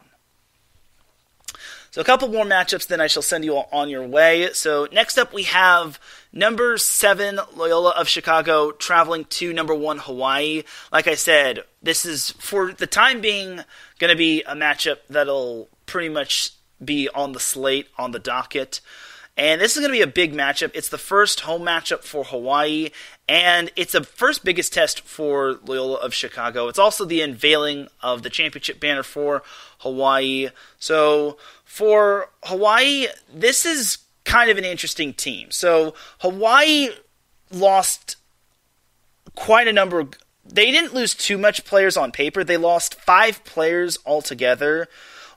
So a couple more matchups, then I shall send you all on your way. So next up we have number 7 Loyola of Chicago traveling to number 1 Hawaii. Like I said, this is for the time being going to be a matchup that'll pretty much be on the slate, on the docket. And this is going to be a big matchup. It's the first home matchup for Hawaii, and it's the first biggest test for Loyola of Chicago. It's also the unveiling of the championship banner for Hawaii. So for Hawaii, this is kind of an interesting team. So Hawaii lost quite a number of... They didn't lose too much players on paper. They lost 5 players altogether,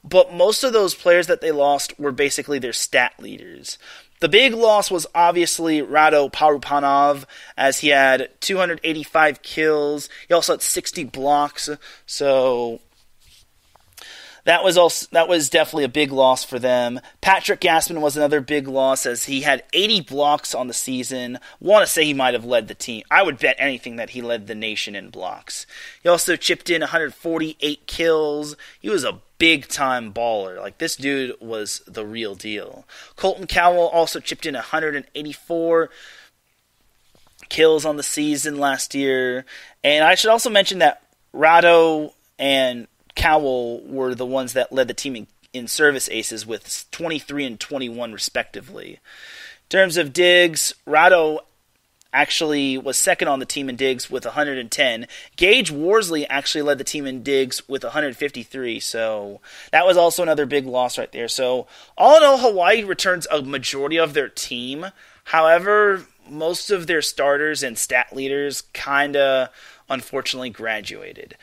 but most of those players that they lost were basically their stat leaders. The big loss was obviously Rado Parupanov, as he had 285 kills. He also had 60 blocks, so that was definitely a big loss for them. Patrick Gassman was another big loss, as he had 80 blocks on the season. Want to say he might have led the team. I would bet anything that he led the nation in blocks. He also chipped in 148 kills. He was a big-time baller. Like, this dude was the real deal. Colton Cowell also chipped in 184 kills on the season last year. And I should also mention that Rado and Cowell were the ones that led the team in service aces with 23 and 21 respectively. In terms of digs, Rado actually was second on the team in digs with 110. Gage Worsley actually led the team in digs with 153, so that was also another big loss right there. So all in all, Hawaii returns a majority of their team. However, most of their starters and stat leaders kind of unfortunately graduated.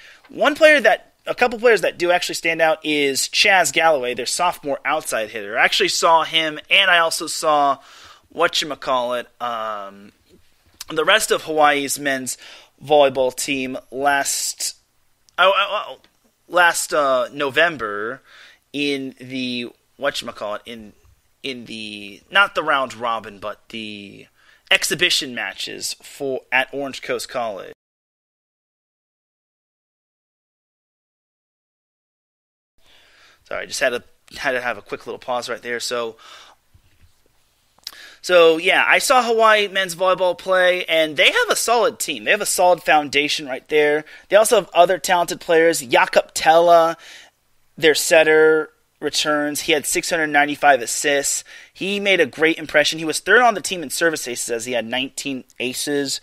A couple players that do actually stand out is Chaz Galloway, their sophomore outside hitter. I actually saw him, and I also saw the rest of Hawaii's men's volleyball team last November in the in the not the round robin but the exhibition matches at Orange Coast College. Sorry, just had to have a quick little pause right there. So yeah, I saw Hawaii men's volleyball play, and they have a solid team. They have a solid foundation right there. They also have other talented players. Jakob Tella, their setter, returns. He had 695 assists. He made a great impression. He was third on the team in service aces as he had 19 aces.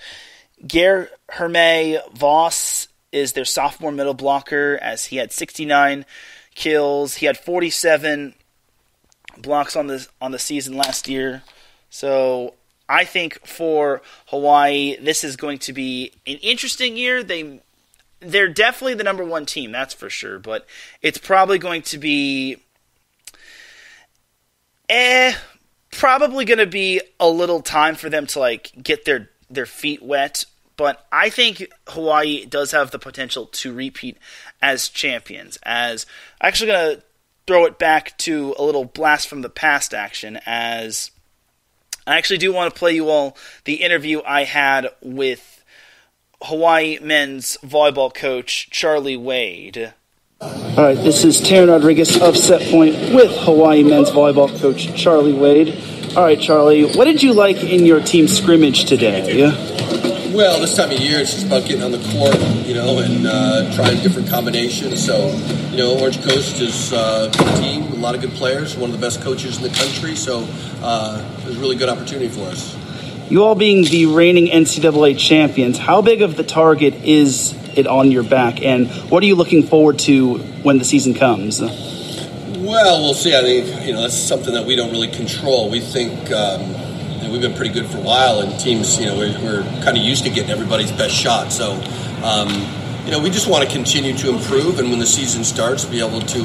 Hermé Voss is their sophomore middle blocker as he had 69 kills. He had 47 blocks on the season last year. So I think for Hawaii, this is going to be an interesting year. They're definitely the number one team, that's for sure. But it's probably going to be probably going to be a little time for them to get their feet wet. But I think Hawaii does have the potential to repeat as champions. As I'm actually going to throw it back to a little blast from the past action, as I actually do want to play you all the interview I had with Hawaii men's volleyball coach Charlie Wade. All right, this is Teran Rodriguez of Set Point with Hawaii men's volleyball coach Charlie Wade. All right, Charlie, what did you like in your team scrimmage today? Well, this time of year, it's just about getting on the court, and trying different combinations. So, Orange Coast is a good team, a lot of good players, one of the best coaches in the country. So, it was a really good opportunity for us. You all being the reigning NCAA champions, how big of the target is it on your back, and what are you looking forward to when the season comes? Well, we'll see. I think, that's something that we don't really control. We think we've been pretty good for a while, and teams, we're kind of used to getting everybody's best shot. So, we just want to continue to improve, and when the season starts, be able to,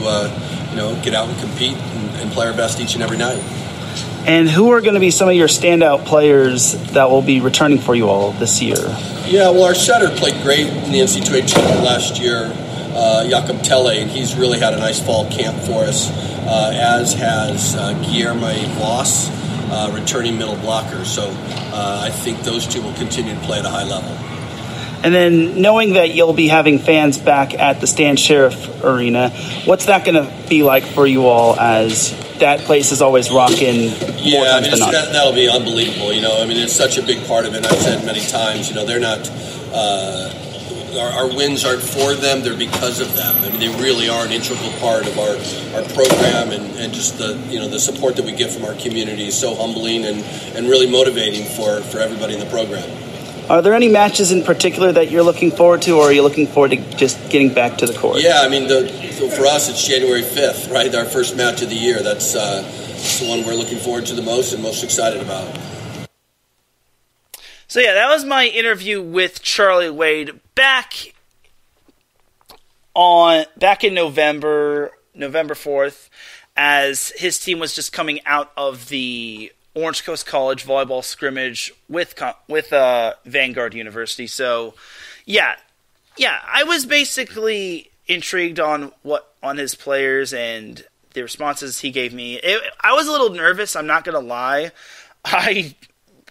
get out and compete and play our best each and every night. And who are going to be some of your standout players that will be returning for you all this year? Yeah, well, our setter played great in the NCAA tournament last year, Jakob Tella, and he's really had a nice fall camp for us, as has Hermé Voss, returning middle blocker. So I think those two will continue to play at a high level. And then knowing that you'll be having fans back at the Stan Sheriff Arena, what's that going to be like for you all, as that place is always rocking more times than not? That'll be unbelievable. It's such a big part of it. I've said many times, they're not, our wins aren't for them, they're because of them. They really are an integral part of our program, and just the support that we get from our community is so humbling and really motivating for everybody in the program. Are there any matches in particular that you're looking forward to, or are you looking forward to just getting back to the court? Yeah, so for us, it's January 5th, right? Our first match of the year. That's the one we're looking forward to the most and most excited about. So yeah, that was my interview with Charlie Wade back in November 4th, as his team was just coming out of the Orange Coast College volleyball scrimmage with Vanguard University. So, yeah, I was basically intrigued on his players and the responses he gave me. I was a little nervous, I'm not gonna lie. I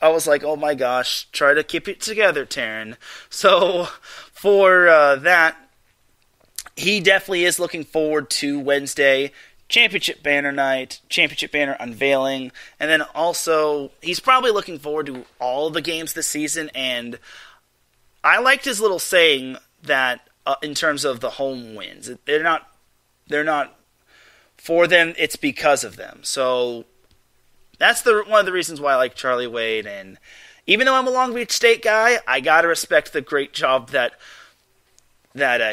was like, oh my gosh, try to keep it together, Teran. So for that, he definitely is looking forward to Wednesday. Championship banner night, championship banner unveiling, and then also he's probably looking forward to all the games this season. And I liked his little saying that in terms of the home wins, they're not for them, it's because of them. So that's one of the reasons why I like Charlie Wade. And even though I'm a Long Beach State guy, I gotta respect the great job that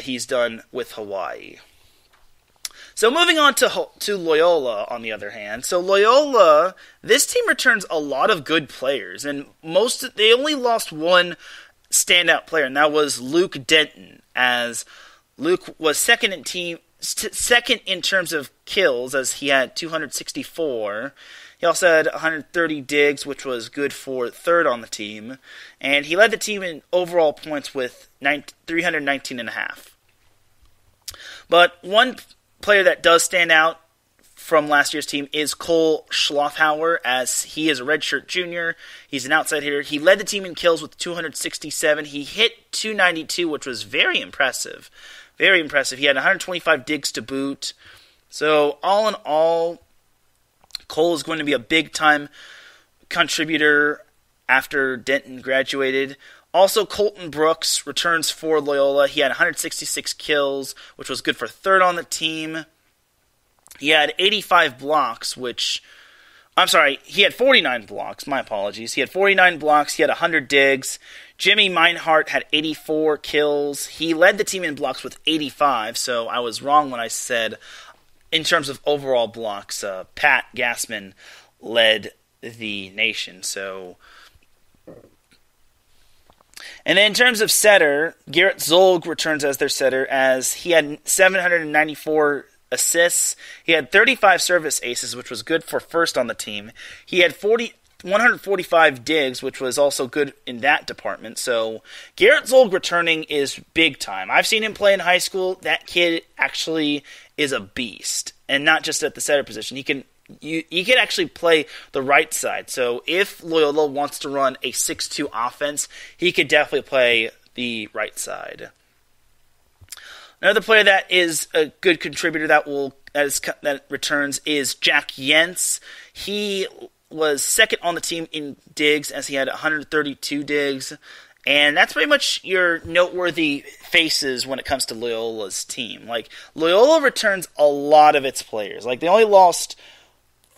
he's done with Hawaii. So moving on to Loyola, on the other hand. So Loyola, this team returns a lot of good players, and they only lost one standout player, and that was Luke Denton, as Luke was second in terms of kills, as he had 264. He also had 130 digs, which was good for third on the team, and he led the team in overall points with 319.5. But one player that does stand out from last year's team is Cole Schlafhauer, as he is a redshirt junior. He's an outside hitter. He led the team in kills with 267. He hit 292, which was very impressive. Very impressive. He had 125 digs to boot. So all in all, Cole is going to be a big-time contributor after Denton graduated. Also, Colton Brooks returns for Loyola. He had 166 kills, which was good for third on the team. He had 85 blocks, he had 49 blocks. My apologies. He had 49 blocks. He had 100 digs. Jimmy Meinhardt had 84 kills. He led the team in blocks with 85, so I was wrong when I said in terms of overall blocks, Pat Gassman led the nation. So, and then in terms of setter, Garrett Zolg returns as their setter, as he had 794 assists. He had 35 service aces, which was good for first on the team. He had 145 digs, which was also good in that department. So Garrett Zolg returning is big time. I've seen him play in high school. That kid actually is a beast, and not just at the setter position. He can actually play the right side. So if Loyola wants to run a 6-2 offense, he could definitely play the right side. Another player that is a good contributor that returns is Jack Yentz. He was second on the team in digs, as he had 132 digs. And that's pretty much your noteworthy faces when it comes to Loyola's team. Like, Loyola returns a lot of its players. Like, they only lost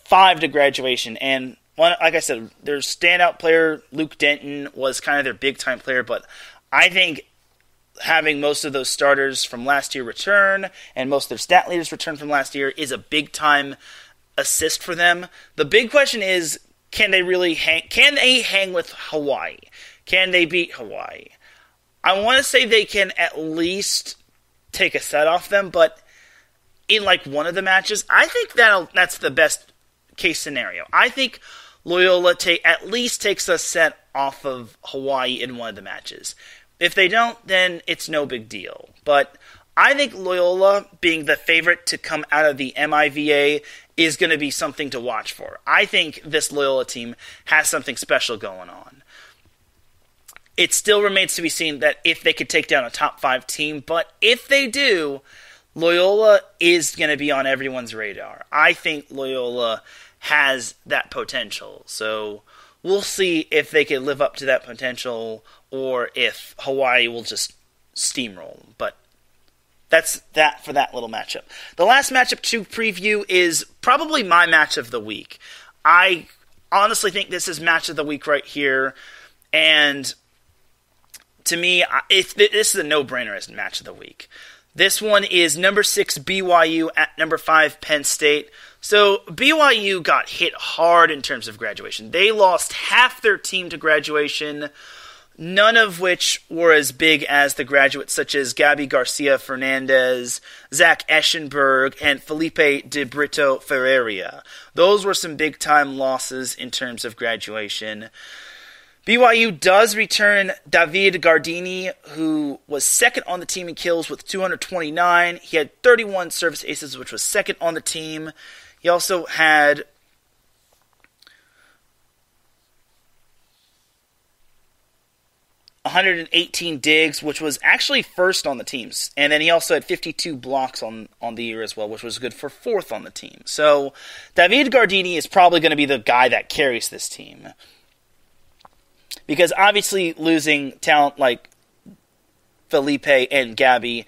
5 to graduation. And, like I said, their standout player, Luke Denton, was kind of their big-time player. But I think having most of those starters from last year return and most of their stat leaders return from last year is a big-time assist for them. The big question is, can they hang with Hawaii? Can they beat Hawaii? I want to say they can at least take a set off them, but in like one of the matches, I think that's the best case scenario. I think Loyola at least takes a set off of Hawaii in one of the matches. If they don't, then it's no big deal. But I think Loyola, being the favorite to come out of the MIVA, is going to be something to watch for. I think this Loyola team has something special going on. It still remains to be seen that if they could take down a top 5 team, but if they do, Loyola is going to be on everyone's radar. I think Loyola has that potential. So we'll see if they can live up to that potential or if Hawaii will just steamroll them. But that's that for that little matchup. The last matchup to preview is probably my match of the week. I honestly think this is match of the week right here. And to me, this is a no-brainer as match of the week. This one is number 6 BYU at number 5 Penn State. So BYU got hit hard in terms of graduation. They lost half their team to graduation, none of which were as big as the graduates such as Gabby Garcia Fernandez, Zach Eschenberg, and Felipe de Brito Ferreira. Those were some big-time losses in terms of graduation. BYU does return David Gardini, who was second on the team in kills with 229. He had 31 service aces, which was second on the team. He also had 118 digs, which was actually first on the teams. And then he also had 52 blocks on the year as well, which was good for fourth on the team. So David Gardini is probably going to be the guy that carries this team. Because obviously losing talent like Felipe and Gabby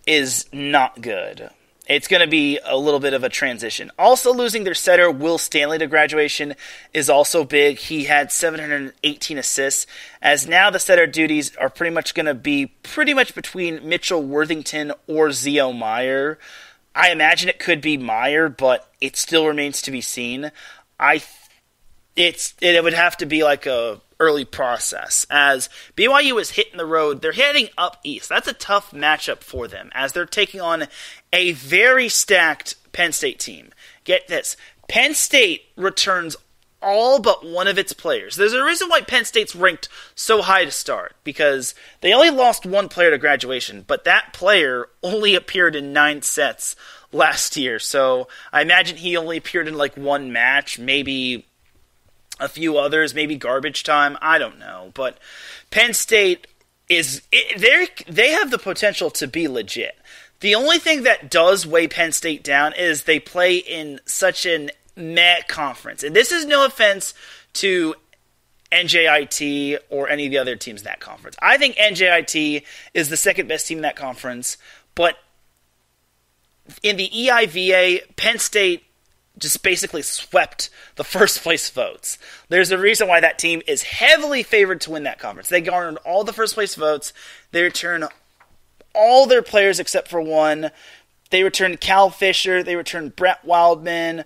is not good. It's going to be a little bit of a transition. Also losing their setter, Will Stanley, to graduation is also big. He had 718 assists, as now the setter duties are pretty much going to be between Mitchell Worthington or Zio Meyer. I imagine it could be Meyer, but it still remains to be seen. It would have to be like a early process, as BYU is hitting the road. They're heading up east. That's a tough matchup for them, as they're taking on a very stacked Penn State team. Get this, Penn State returns all but one of its players. There's a reason why Penn State's ranked so high to start, because they only lost one player to graduation, but that player only appeared in 9 sets last year, so I imagine he only appeared in like one match, maybe a few others, maybe garbage time, I don't know, but Penn State they have the potential to be legit. The only thing that does weigh Penn State down is they play in such an meh conference. And this is no offense to NJIT or any of the other teams in that conference. I think NJIT is the second best team in that conference, but in the EIVA, Penn State just basically swept the first place votes. There's a reason why that team is heavily favored to win that conference. They garnered all the first place votes. They return all their players except for one. They returned Cal Fisher. They returned Brett Wildman,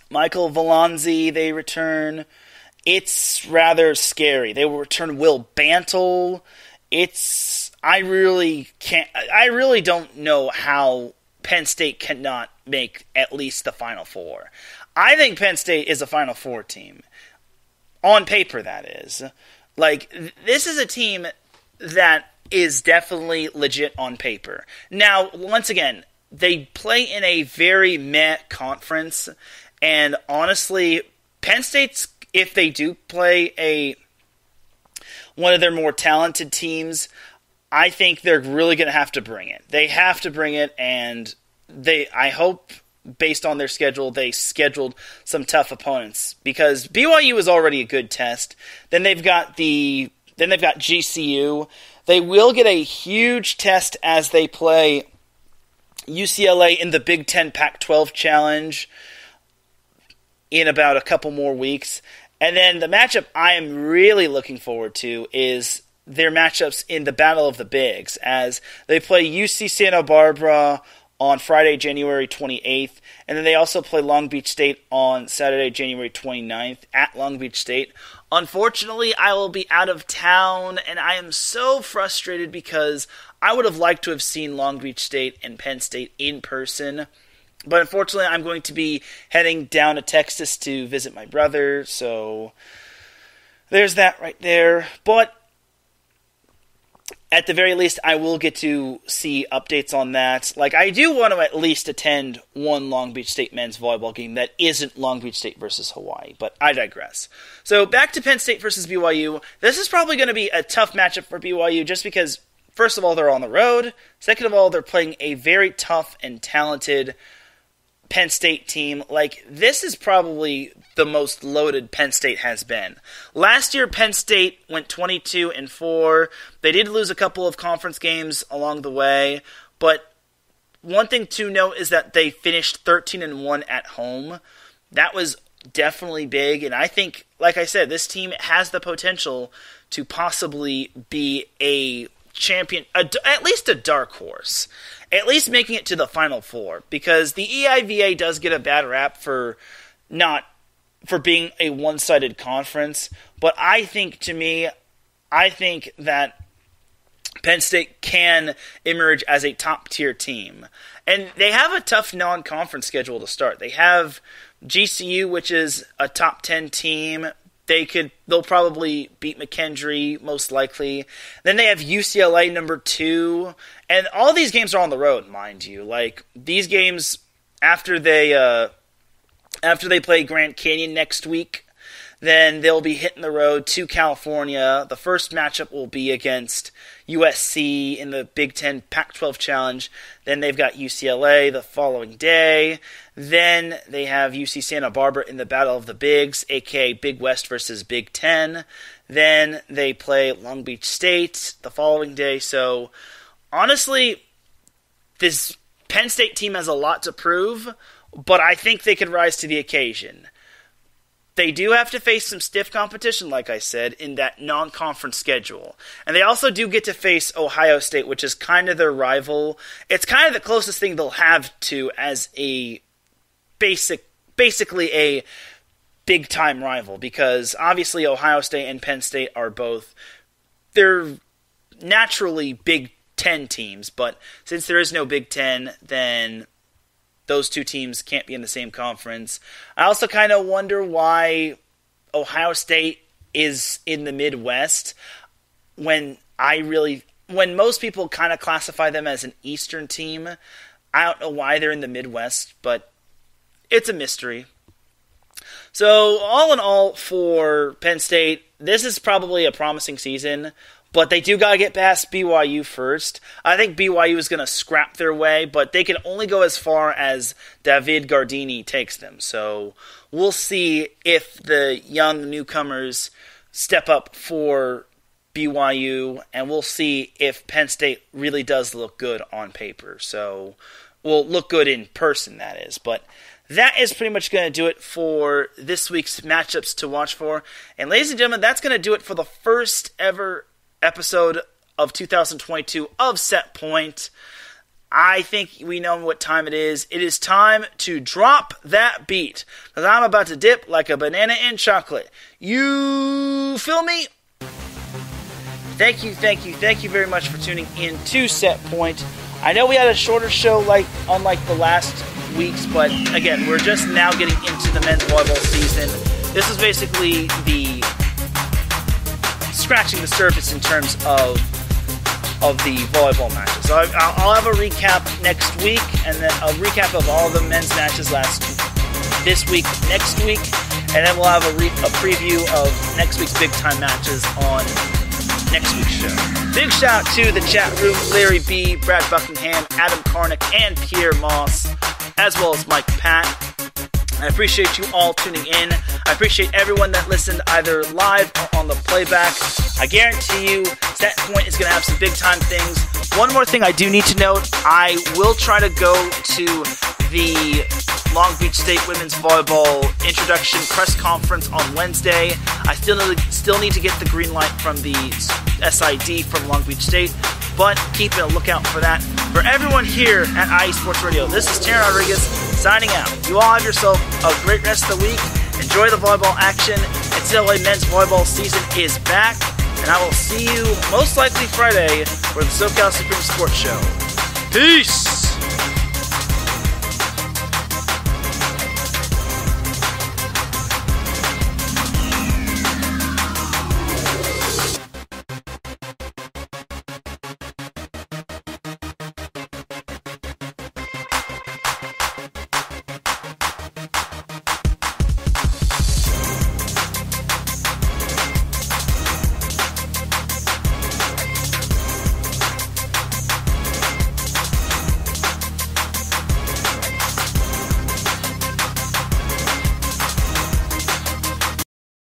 Michael Valanzi. They return. It's rather scary. They will return Will Bantle. I really don't know how Penn State cannot make at least the Final Four. I think Penn State is a Final Four team. On paper, that is. Like, this is a team that is definitely legit on paper. Now, once again, they play in a very meh conference, and honestly, Penn State's, if they do play one of their more talented teams, I think they're really going to have to bring it. They have to bring it, and I hope, based on their schedule, they scheduled some tough opponents, because BYU is already a good test. Then they've got GCU. They will get a huge test as they play UCLA in the Big Ten Pac-12 Challenge in about a couple more weeks. And then the matchup I am really looking forward to is their matchups in the Battle of the Bigs, as they play UC Santa Barbara on Friday, January 28th, and then they also play Long Beach State on Saturday, January 29th at Long Beach State. Unfortunately, I will be out of town, and I am so frustrated because I would have liked to have seen Long Beach State and Penn State in person, but unfortunately, I'm going to be heading down to Texas to visit my brother, so there's that right there. But at the very least, I will get to see updates on that. Like, I do want to at least attend one Long Beach State men's volleyball game that isn't Long Beach State versus Hawaii, but I digress. So, back to Penn State versus BYU. This is probably going to be a tough matchup for BYU just because, first of all, they're on the road. Second of all, they're playing a very tough and talented Penn State team. Like, this is probably the most loaded Penn State has been. Last year, Penn State went 22-4. They did lose a couple of conference games along the way, but one thing to note is that they finished 13-1 at home. That was definitely big, and I think, like I said, this team has the potential to possibly be a champion, at least a dark horse, at least making it to the Final Four, because the EIVA does get a bad rap for being a one-sided conference, but I think that Penn State can emerge as a top-tier team. And they have a tough non-conference schedule to start. They have GCU, which is a top 10 team. They'll probably beat McKendree, most likely. Then they have UCLA number 2. And all these games are on the road, mind you. Like, these games, after they play Grand Canyon next week, then they'll be hitting the road to California. The first matchup will be against USC in the Big Ten Pac-12 Challenge. Then they've got UCLA the following day. Then they have UC Santa Barbara in the Battle of the Bigs, aka Big West versus Big Ten. Then they play Long Beach State the following day. So, honestly, this Penn State team has a lot to prove, but I think they could rise to the occasion. They do have to face some stiff competition, like I said, in that non-conference schedule. And they also do get to face Ohio State, which is kind of their rival. It's kind of the closest thing they'll have to as a basically a big-time rival, because obviously Ohio State and Penn State are they're naturally Big Ten teams, but since there is no Big Ten, then those two teams can't be in the same conference. I also kind of wonder why Ohio State is in the Midwest when most people kind of classify them as an Eastern team. I don't know why they're in the Midwest, but it's a mystery. So all in all, for Penn State, this is probably a promising season, but they do got to get past BYU first. I think BYU is going to scrap their way, but they can only go as far as David Gardini takes them. So we'll see if the young newcomers step up for BYU, and we'll see if Penn State really does look good on paper. So, well, look good in person, that is. But that is pretty much going to do it for this week's matchups to watch for. And ladies and gentlemen, that's going to do it for the first ever episode of 2022 of Set Point. I think we know what time it is. It is time to drop that beat, because I'm about to dip like a banana in chocolate. You feel me? Thank you very much for tuning in to Set Point. I know we had a shorter show unlike the last weeks, but again, we're just now getting into the men's volleyball season. This is basically the scratching the surface in terms of the volleyball matches. So I'll have a recap next week, and then a recap of all the men's matches this week, next week, and then we'll have a preview of next week's big time matches on next week's show. Big shout out to the chat room, Larry B, Brad Buckingham, Adam Karnick, and Pierre Moss, as well as Mike Pat. I appreciate you all tuning in. I appreciate everyone that listened either live or on the playback. I guarantee you, Set Point is going to have some big-time things. One more thing I do need to note, I will try to go to the Long Beach State Women's Volleyball Introduction Press Conference on Wednesday. I still need to get the green light from the SID from Long Beach State, but keep a lookout for that. For everyone here at IE Sports Radio, this is Teran Rodriguez signing out. You all have yourself a great rest of the week. Enjoy the volleyball action. NCAA men's volleyball season is back, and I will see you most likely Friday for the SoCal Supreme Sports Show. Peace!